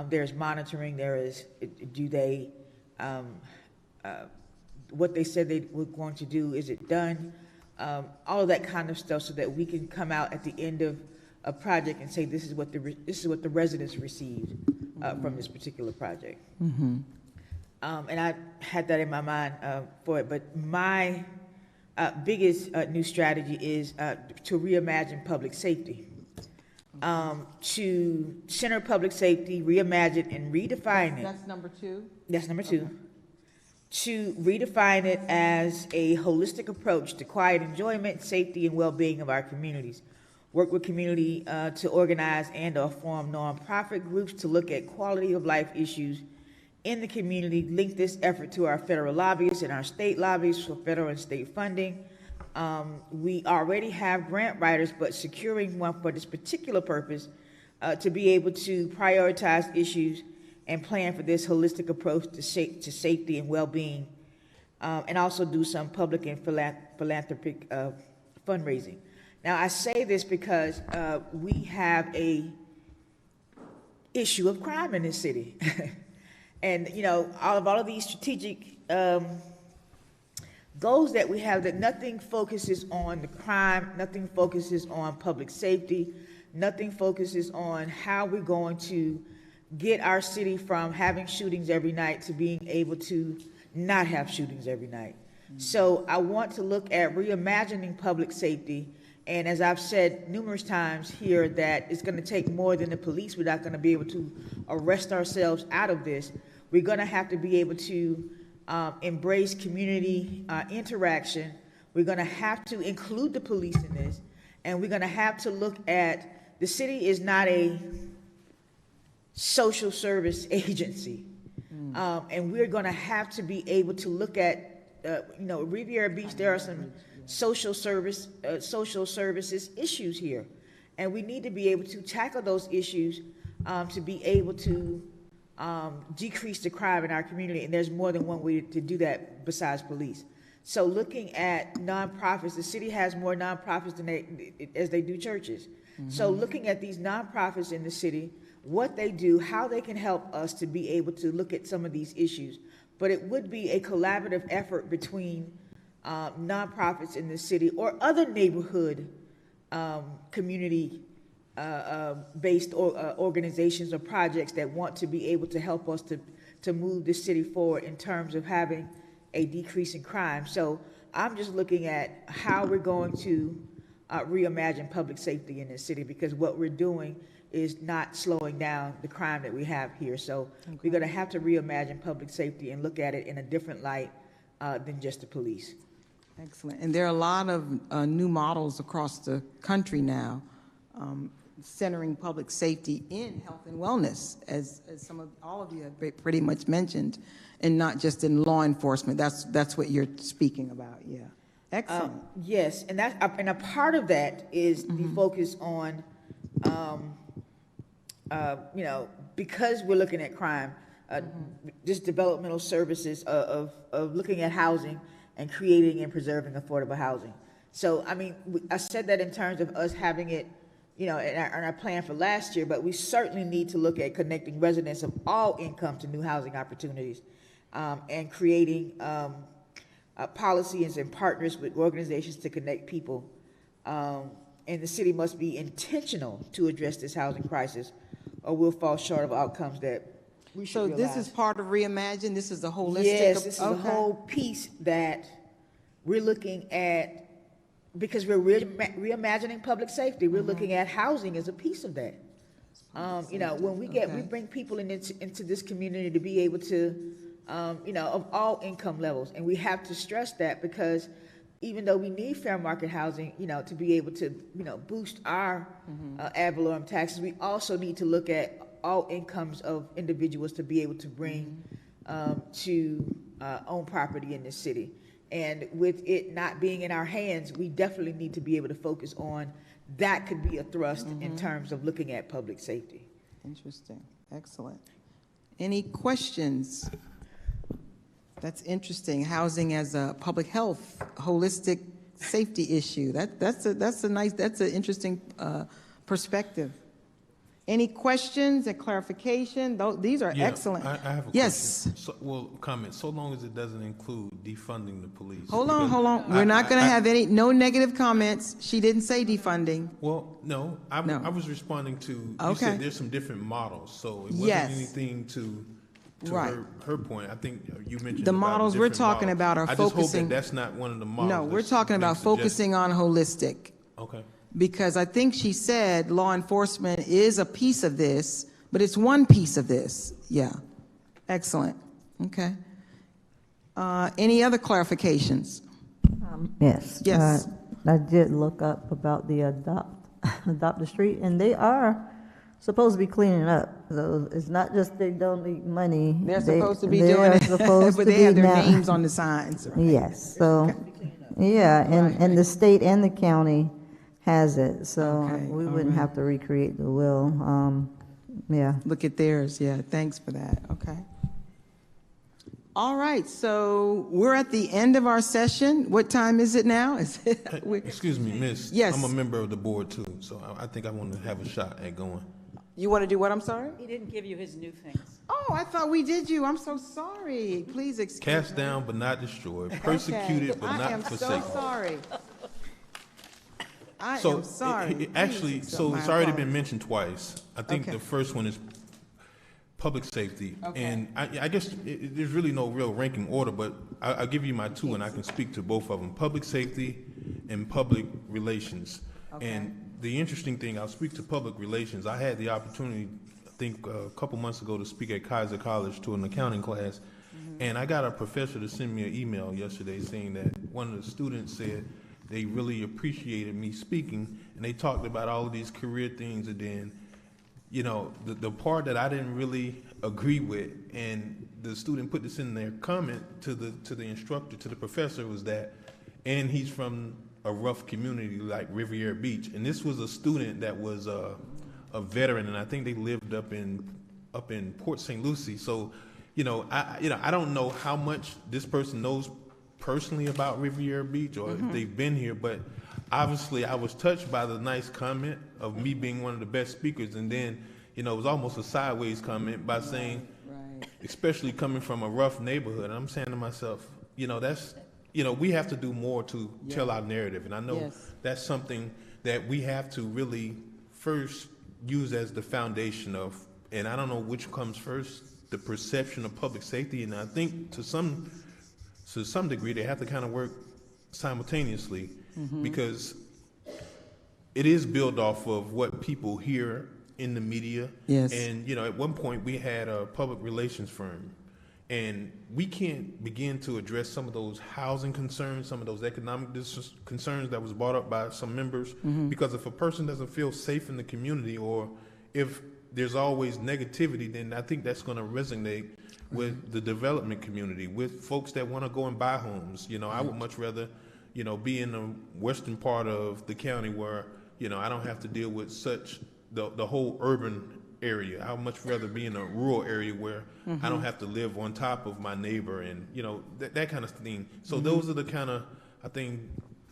there's monitoring, there is, do they, what they said they were going to do, is it done? All of that kind of stuff, so that we can come out at the end of a project and say, this is what the residents received from this particular project. And I had that in my mind for it, but my biggest new strategy is to reimagine public safety. To center public safety, reimagine and redefine it. That's number two? That's number two. To redefine it as a holistic approach to quiet enjoyment, safety, and well-being of our communities. Work with community to organize and/or form nonprofit groups to look at quality of life issues in the community. Link this effort to our federal lobbyists and our state lobbyists for federal and state funding. We already have grant writers, but securing one for this particular purpose to be able to prioritize issues and plan for this holistic approach to safety and well-being, and also do some public and philanthropic fundraising. Now, I say this because we have a issue of crime in this city. And, you know, all of these strategic goals that we have, that nothing focuses on the crime, nothing focuses on public safety, nothing focuses on how we're going to get our city from having shootings every night to being able to not have shootings every night. So I want to look at reimagining public safety. And as I've said numerous times here, that it's going to take more than the police. We're not going to be able to arrest ourselves out of this. We're going to have to be able to embrace community interaction. We're going to have to include the police in this. And we're going to have to look at, the city is not a social service agency. And we're going to have to be able to look at, Riviera Beach, there are some social services issues here. And we need to be able to tackle those issues to be able to decrease the crime in our community. And there's more than one way to do that besides police. So looking at nonprofits, the city has more nonprofits than as they do churches. So looking at these nonprofits in the city, what they do, how they can help us to be able to look at some of these issues. But it would be a collaborative effort between nonprofits in the city or other neighborhood community based organizations or projects that want to be able to help us to move the city forward in terms of having a decrease in crime. So I'm just looking at how we're going to reimagine public safety in this city, because what we're doing is not slowing down the crime that we have here. So we're going to have to reimagine public safety and look at it in a different light than just the police. Excellent. And there are a lot of new models across the country now centering public safety in health and wellness, as all of you have pretty much mentioned, and not just in law enforcement. That's what you're speaking about. Yeah. Excellent. Yes, and a part of that is the focus on, because we're looking at crime, just developmental services of looking at housing and creating and preserving affordable housing. So, I mean, I said that in terms of us having it, in our plan for last year, but we certainly need to look at connecting residents of all income to new housing opportunities and creating policies and partners with organizations to connect people. And the city must be intentional to address this housing crisis, or we'll fall short of outcomes that we should realize. So this is part of Reimagine? This is a holistic? Yes, this is a whole piece that we're looking at, because we're reimagining public safety. We're looking at housing as a piece of that. When we bring people into this community to be able to, of all income levels. And we have to stress that, because even though we need fair market housing, to be able to, boost our ad valorem taxes, we also need to look at all incomes of individuals to be able to bring to own property in this city. And with it not being in our hands, we definitely need to be able to focus on that. Could be a thrust in terms of looking at public safety. Interesting. Excellent. Any questions? That's interesting. Housing as a public health, holistic safety issue. That's an interesting perspective. Any questions and clarification? These are excellent. I have a yes. question. Comment. So long as it doesn't include defunding the police. Hold on. We're not going to have no negative comments. She didn't say defunding. Well, no. I was responding to, you said there's some different models, so it wasn't anything to her point. I think you mentioned the models we're talking about are focusing. I just hope that's not one of the models. No, we're talking about focusing on holistic. Okay. Because I think she said law enforcement is a piece of this, but it's one piece of this. Yeah. Excellent. Okay. Any other clarifications? Yes. Yes. I did look up about the Adopt the Street, and they are supposed to be cleaning up. So it's not just they don't need money. They're supposed to be doing it, but they have their names on the signs. Right? Yes. So, and the state and the county has it, so we wouldn't have to recreate the wheel. Look at theirs. Yeah, thanks for that. Okay. All right, so we're at the end of our session. What time is it now? Excuse me, Miss. Yes. I'm a member of the board too, so I think I want to have a shot at going. You want to do what? I'm sorry? He didn't give you his new things. Oh, I thought we did you. I'm so sorry. Please excuse me. Cast down but not destroyed. Persecuted but not forsaken. I am so sorry. I am sorry. Actually, so it's already been mentioned twice. I think the first one is public safety. And I guess there's really no real ranking order, but I'll give you my two and I can speak to both of them. Public safety and public relations. And the interesting thing, I'll speak to public relations. I had the opportunity, I think a couple months ago, to speak at Kaiser College to an accounting class. And I got a professor to send me an email yesterday saying that one of the students said they really appreciated me speaking, and they talked about all of these career things, and then, the part that I didn't really agree with, and the student put this in their comment to the instructor, to the professor, was that, and he's from a rough community like Riviera Beach, and this was a student that was a veteran, and I think they lived up in Port St. Lucie. So, I don't know how much this person knows personally about Riviera Beach or if they've been here, but obviously I was touched by the nice comment of me being one of the best speakers, and then, it was almost a sideways comment by saying, especially coming from a rough neighborhood, and I'm saying to myself, that's, we have to do more to tell our narrative, and I know that's something that we have to really first use as the foundation of, and I don't know which comes first, the perception of public safety, and I think to some degree they have to kind of work simultaneously, because it is built off of what people hear in the media. Yes. And, at one point we had a public relations firm, and we can't begin to address some of those housing concerns, some of those economic concerns that was brought up by some members, because if a person doesn't feel safe in the community, or if there's always negativity, then I think that's going to resonate with the development community, with folks that want to go and buy homes. I would much rather, be in the western part of the county where, I don't have to deal with the whole urban area. I would much rather be in a rural area where I don't have to live on top of my neighbor, and that kind of thing. So those are the kind of, I think,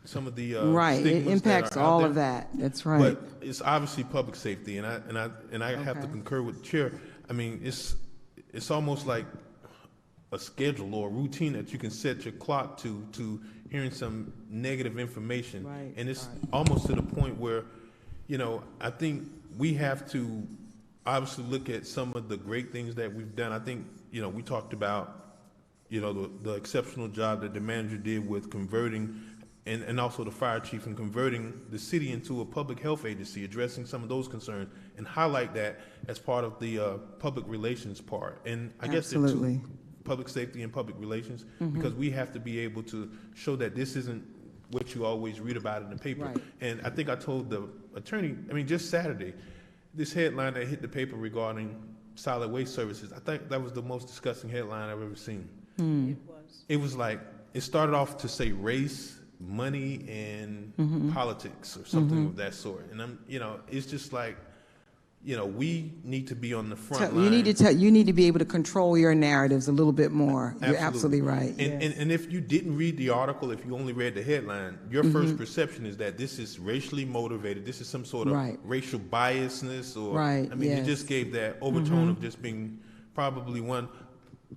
some of the right. It impacts all of that. That's right. But it's obviously public safety, and I have to concur with the chair. I mean, it's almost like a schedule or a routine that you can set your clock to hearing some negative information, right. And it's almost to the point where, I think we have to obviously look at some of the great things that we've done. I think, we talked about, the exceptional job that the manager did with converting, and also the fire chief, and converting the city into a public health agency, addressing some of those concerns, and highlight that as part of the public relations part. And I guess there are two, public safety and public relations, because we have to be able to show that this isn't what you always read about in the paper. Right. And I think I told the attorney, just Saturday, this headline that hit the paper regarding solid waste services, I think that was the most disgusting headline I've ever seen. It was like, it started off to say race, money, and politics, or something of that sort. And it's just like, we need to be on the front line. You need to be able to control your narratives a little bit more. You're absolutely right. And if you didn't read the article, if you only read the headline, your first perception is that this is racially motivated. This is some sort of racial biasness, or you just gave that overtone of just being probably one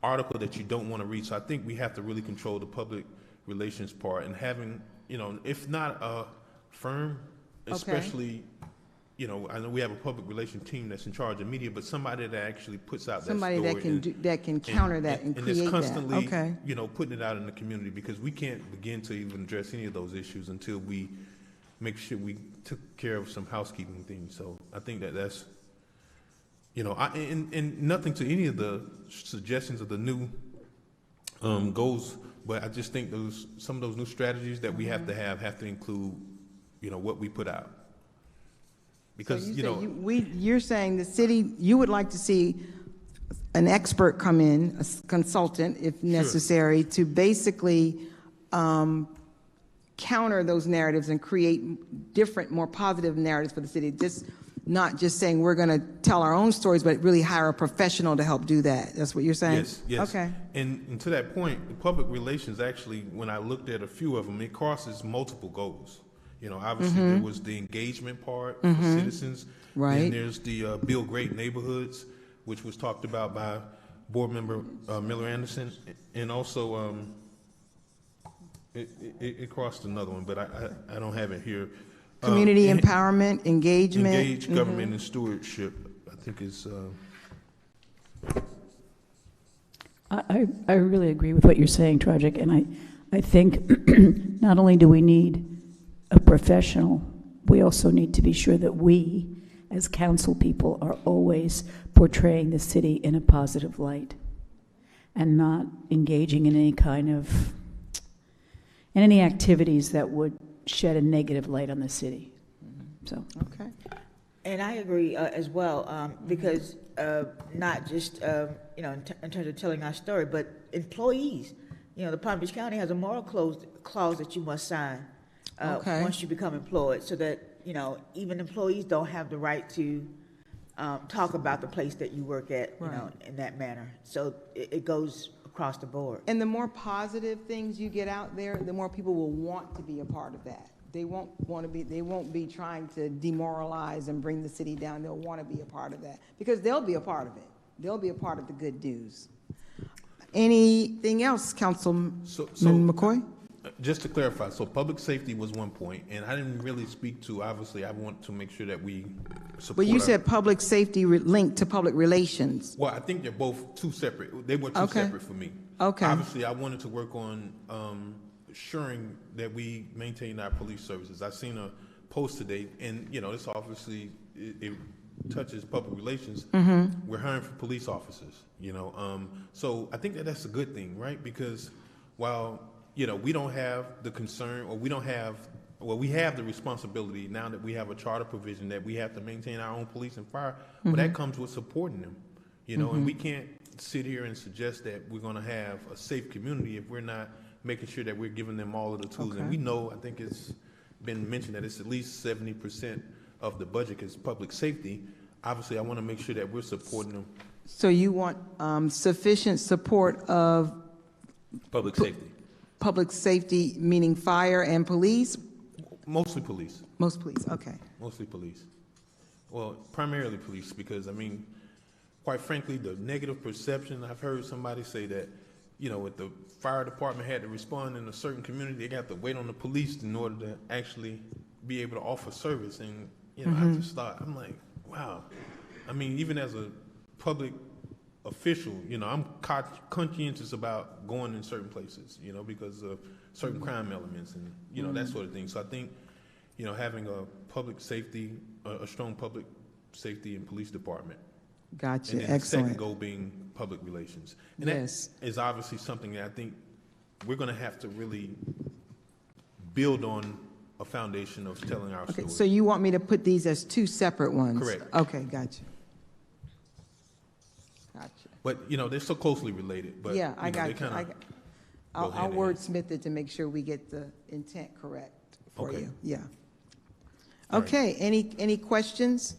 article that you don't want to read. So I think we have to really control the public relations part, and having, if not a firm, especially. I know we have a public relations team that's in charge of media, but somebody that actually puts out that story. Somebody that can counter that and create that. And is constantly, putting it out in the community, because we can't begin to even address any of those issues until we make sure we took care of some housekeeping things. So I think that's, and nothing to any of the suggestions of the new goals, but I just think some of those new strategies that we have to include, what we put out. Because, you're saying the city, you would like to see an expert come in, a consultant, if necessary, to basically counter those narratives and create different, more positive narratives for the city. Not just saying we're going to tell our own stories, but really hire a professional to help do that. That's what you're saying? Yes. Okay. And to that point, the public relations, actually, when I looked at a few of them, it crosses multiple goals. Obviously there was the engagement part for citizens. Right. And there's the build great neighborhoods, which was talked about by board member Miller Anderson. And also it crossed another one, but I don't have it here. Community empowerment, engagement. Engaged government and stewardship, I think is... I really agree with what you're saying, Tragic, and I think not only do we need a professional, we also need to be sure that we, as council people, are always portraying the city in a positive light and not engaging in any activities that would shed a negative light on the city. So. Okay. And I agree as well, because not just, in terms of telling our story, but employees. The Palm Beach County has a moral clause that you must sign Okay. once you become employed, so that, even employees don't have the right to talk about the place that you work at, Right. in that manner. So it goes across the board. And the more positive things you get out there, the more people will want to be a part of that. They won't be trying to demoralize and bring the city down. They'll want to be a part of that because they'll be a part of it. They'll be a part of the good news. Anything else, Councilman McCoy? Just to clarify, so public safety was one point, and I didn't really speak to, obviously, I want to make sure that we support. But you our- said public safety linked to public relations. Well, I think they're both two separate, they were two Okay. separate for me. Okay. Obviously, I wanted to work on ensuring that we maintain our police services. I seen a post today, and, this obviously, it touches public relations. Mm-hmm. We're hiring for police officers, so I think that that's a good thing, right? Because while, we don't have the concern, or we have the responsibility now that we have a charter provision that we have to maintain our own police and fire, but that comes with supporting them, and we can't sit here and suggest that we're going to have a safe community if we're not making sure that we're giving them all of the tools. Okay. And we know, I think it's been mentioned that it's at least 70% of the budget is public safety. Obviously, I want to make sure that we're supporting them. So you want sufficient support of Public safety. public safety, meaning fire and police? Mostly police. Most police, okay. Mostly police. Well, primarily police, because, quite frankly, the negative perception, I've heard somebody say that, if the fire department had to respond in a certain community, they got to wait on the police in order to actually be able to offer service. And, I just thought, I'm like, wow. Even as a public official, I'm conscientious about going in certain places, because of certain crime elements and, that sort of thing. So I think, having a public safety, a strong public safety and police department. Gotcha, And then the excellent. second goal being public relations. And Yes. that is obviously something that I think we're going to have to really build on a foundation of telling our Okay, story. so you want me to put these as two separate ones? Correct. Okay, gotcha. Gotcha. But, they're so closely related. But, Yeah, I they got you. kinda I'll go hand in hand. wordsmith it to make sure we get the intent correct for Okay. you. Yeah. All right. Okay, any questions?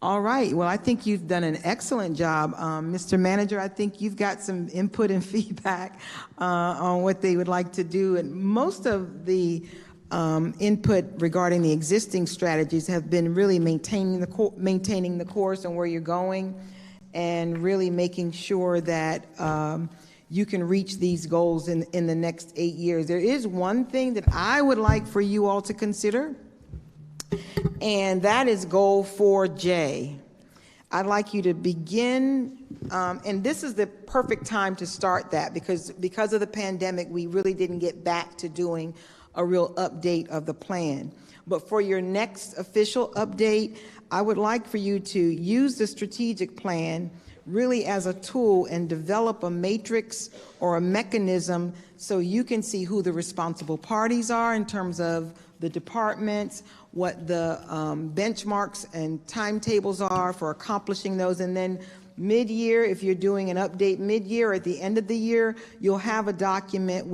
All right, well, I think you've done an excellent job. Mr. Manager, I think you've got some input and feedback on what they would like to do. And most of the input regarding the existing strategies have been really maintaining the course and where you're going, and really making sure that you can reach these goals in the next 8 years. There is one thing that I would like for you all to consider, and that is goal 4J. I'd like you to begin, and this is the perfect time to start that, because of the pandemic, we really didn't get back to doing a real update of the plan. But for your next official update, I would like for you to use the strategic plan really as a tool and develop a matrix or a mechanism so you can see who the responsible parties are in terms of the departments, what the benchmarks and timetables are for accomplishing those, and then mid-year, if you're doing an update mid-year, at the end of the year, you'll have a document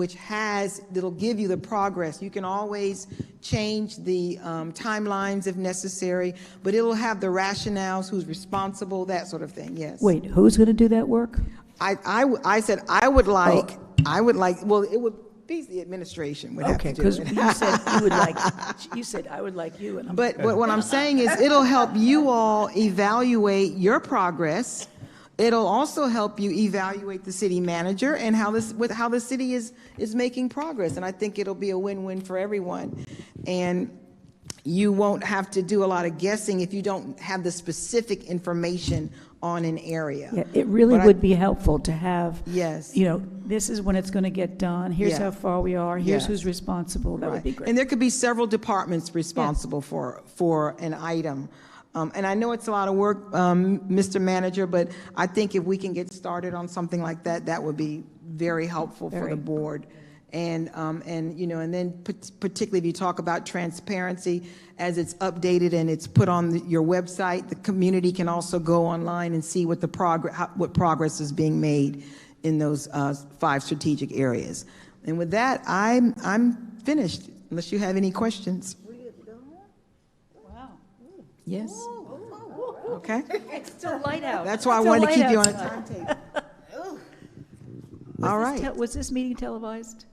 that'll give you the progress. You can always change the timelines if necessary, but it'll have the rationales, who's responsible, that sort of thing, yes. Wait, who's going to do that work? I said I would like, well, it would be the administration would have Okay, to do because it. you said you would like, you said I would like you, and I'm. But what I'm saying is it'll help you all evaluate your progress. It'll also help you evaluate the city manager and how the city is making progress. And I think it'll be a win-win for everyone. And you won't have to do a lot of guessing if you don't have the specific information on an area. Yeah, it really But would be helpful to have. Yes. This is when it's going to get done. Here's Yeah. how far we are. Here's Yes. who's responsible. That would Right. be great. And there could be several departments responsible for an item. And I know it's a lot of work, Mr. Manager, but I think if we can get started on something like that, that would be very helpful for Very. the board And and then particularly if you talk about transparency, as it's updated and it's put on your website, the community can also go online and see what what progress is being made in those 5 strategic areas. And with that, I'm finished, unless you have any questions. Wow. Yes. Okay. It's still light out. That's why I It's wanted to still keep you on light a outside. timetable. All right. Was this meeting televised?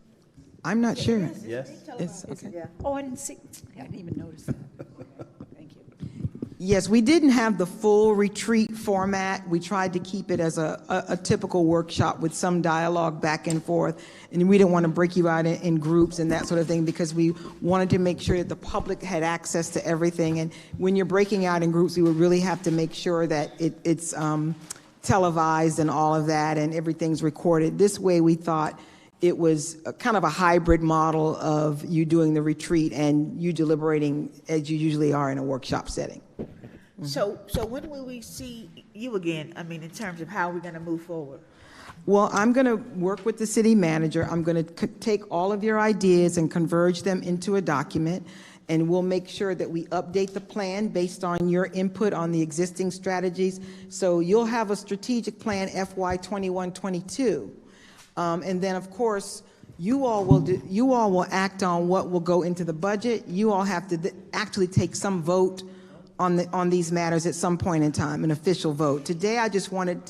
I'm not sure. Yes? It's, okay. Oh, I didn't see, I didn't even notice that. Thank you. Yes, we didn't have the full retreat format. We tried to keep it as a typical workshop with some dialogue back and forth. And we didn't want to break you out in groups and that sort of thing, because we wanted to make sure that the public had access to everything. And when you're breaking out in groups, we would really have to make sure that it's televised and all of that, and everything's recorded. This way, we thought it was a kind of a hybrid model of you doing the retreat and you deliberating as you usually are in a workshop setting. So when will we see you again? I mean, in terms of how we're going to move forward? Well, I'm going to work with the city manager. I'm going to take all of your ideas and converge them into a document, and we'll make sure that we update the plan based on your input on the existing strategies. So you'll have a strategic plan FY 21-22. And then, of course, you all will act on what will go into the budget. You all have to actually take some vote on these matters at some point in time, an official vote. Today, I just wanted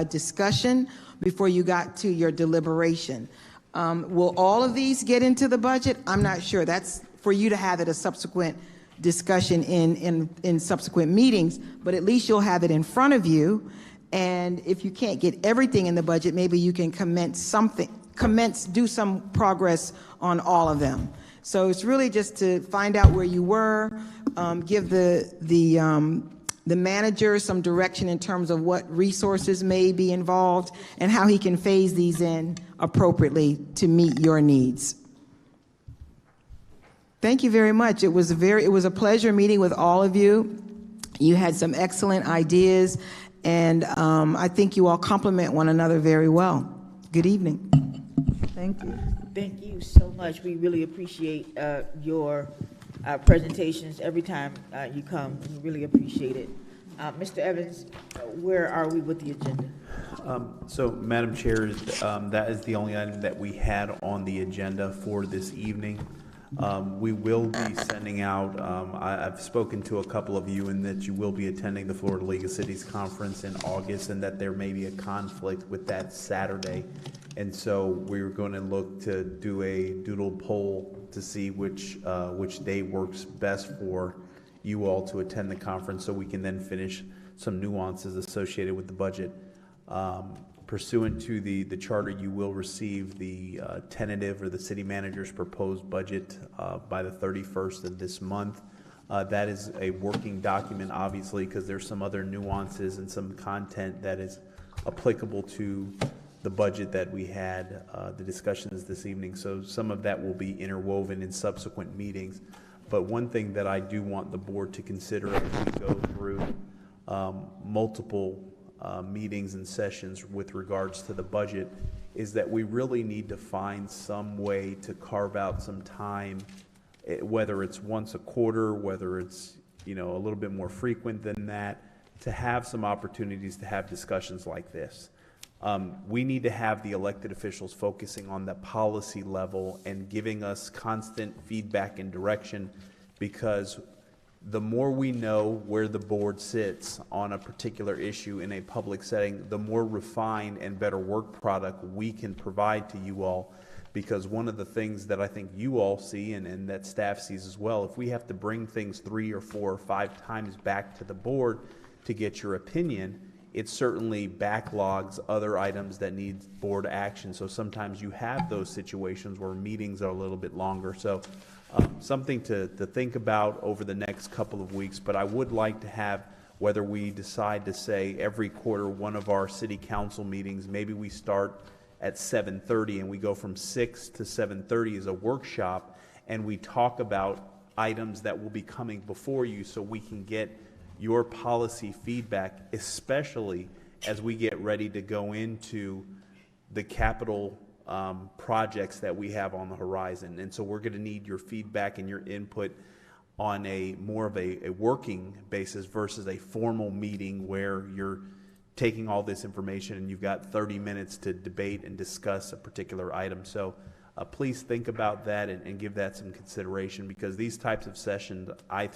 discussion before you got to your deliberation. Will all of these get into the budget? I'm not sure. That's for you to have at a subsequent discussion in subsequent meetings, but at least you'll have it in front of you. And if you can't get everything in the budget, maybe you can do some progress on all of them. So it's really just to find out where you were, give the manager some direction in terms of what resources may be involved and how he can phase these in appropriately to meet your needs. Thank you very much. It was a pleasure meeting with all of you. You had some excellent ideas, and I think you all complement one another very well. Good evening. Thank you. Thank you so much. We really appreciate your presentations every time you come. We really appreciate it. Mr. Evans, where are we with the agenda? So, Madam Chair, that is the only item that we had on the agenda for this evening. We will be sending out, I've spoken to a couple of you in that you will be attending the Florida League of Cities Conference in August, and that there may be a conflict with that Saturday. And so we're going to look to do a doodle poll to see which day works best for you all to attend the conference, so we can then finish some nuances associated with the budget. Pursuant to the charter, you will receive the tentative or the city manager's proposed budget by the 31st of this month. That is a working document, obviously, because there's some other nuances and some content that is applicable to the budget that we had, the discussions this evening. So some of that will be interwoven in subsequent meetings. But one thing that I do want the board to consider as we go through multiple meetings and sessions with regards to the budget is that we really need to find some way to carve out some time, whether it's once a quarter, whether it's a little bit more frequent than that, to have some opportunities to have discussions like this. We need to have the elected officials focusing on the policy level and giving us constant feedback and direction, because the more we know where the board sits on a particular issue in a public setting, the more refined and better work product we can provide to you all. Because one of the things that I think you all see and that staff sees as well, if we have to bring things 3 or 4 or 5 times back to the board to get your opinion, it certainly backlogs other items that need board action. So sometimes you have those situations where meetings are a little bit longer. So something to think about over the next couple of weeks. But I would like to have, whether we decide to say every quarter one of our city council meetings, maybe we start at 7:30 and we go from 6 to 7:30 as a workshop, and we talk about items that will be coming before you so we can get your policy feedback, especially as we get ready to go into the capital projects that we have on the horizon. And so we're going to need your feedback and your input on a more of a working basis versus a formal meeting where you're taking all this information and you've got 30 minutes to debate and discuss a particular item. So please think about that and give that some consideration, because these types of sessions,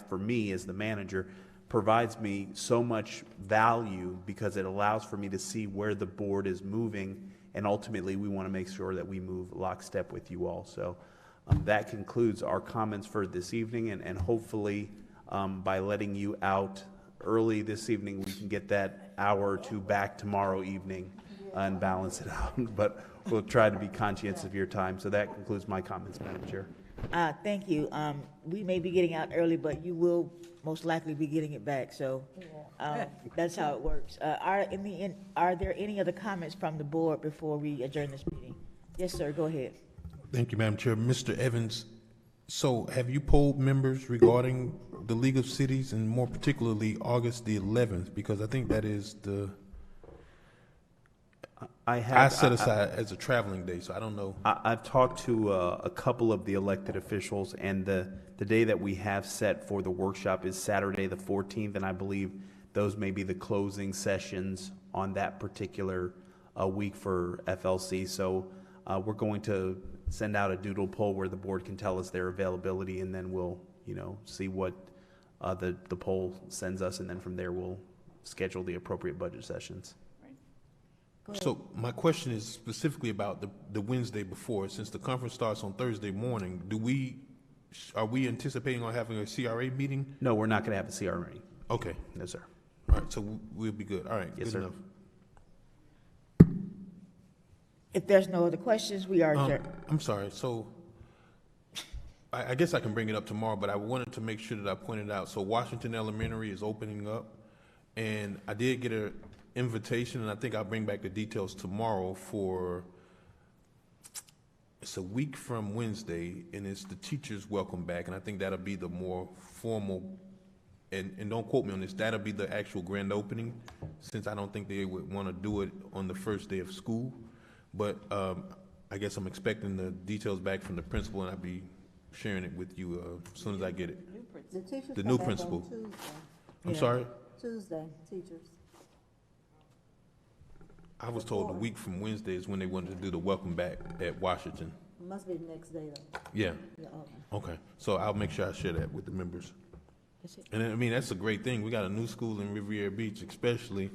for me as the manager, provides me so much value because it allows for me to see where the board is moving, and ultimately we want to make sure that we move lockstep with you all. So that concludes our comments for this evening, and hopefully by letting you out early this evening, we can get that hour or two back tomorrow evening and balance it out. But we'll try to be conscientious of your time. So that concludes my comments, Madam Chair. Thank you. We may be getting out early, but you will most likely be getting it back, so that's how it works. Are there any other comments from the board before we adjourn this meeting? Yes, sir, go ahead. Thank you, Madam Chair. Mr. Evans, so have you polled members regarding the League of Cities, and more particularly August the 11th? Because I think that is the, I set aside as a traveling day, so I don't know. I've talked to a couple of the elected officials, and the day that we have set for the workshop is Saturday the 14th, and I believe those may be the closing sessions on that particular week for FLC. So we're going to send out a doodle poll where the board can tell us their availability, and then we'll, see what the poll sends us, and then from there we'll schedule the appropriate budget sessions. So my question is specifically about the Wednesday before. Since the conference starts on Thursday morning, are we anticipating on having a CRA meeting? No, we're not going to have a CRA. Okay. No, sir. All right, so we'll be good. All right, yes, good sir. enough. If there's no other questions, we are adjourned. I'm sorry. So I guess I can bring it up tomorrow, but I wanted to make sure that I pointed out. So Washington Elementary is opening up, and I did get an invitation, and I think I'll bring back the details tomorrow for, it's a week from Wednesday, and it's the teachers' welcome back, and I think that'll be the more formal, and don't quote me on this, that'll be the actual grand opening, since I don't think they would want to do it on the first day of school. But I guess I'm expecting the details back from the principal, and I'll be sharing it with you as soon as I get it. The new principal. I'm sorry? Tuesday, teachers. I was told a week from Wednesday is when they wanted to do the welcome back at Washington. It must be the next day, though. Yeah. Yeah, Okay. So I'll make sure I share that with the members. And I mean, that's a great thing. We got a new school in Riviera Beach, especially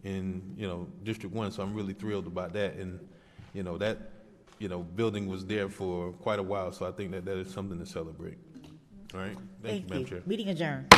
in, District 1, so I'm really thrilled about that. And, that, building was there for quite a while, so I think that is something to celebrate. All right? Thank you, Madam Chair. Meeting adjourned.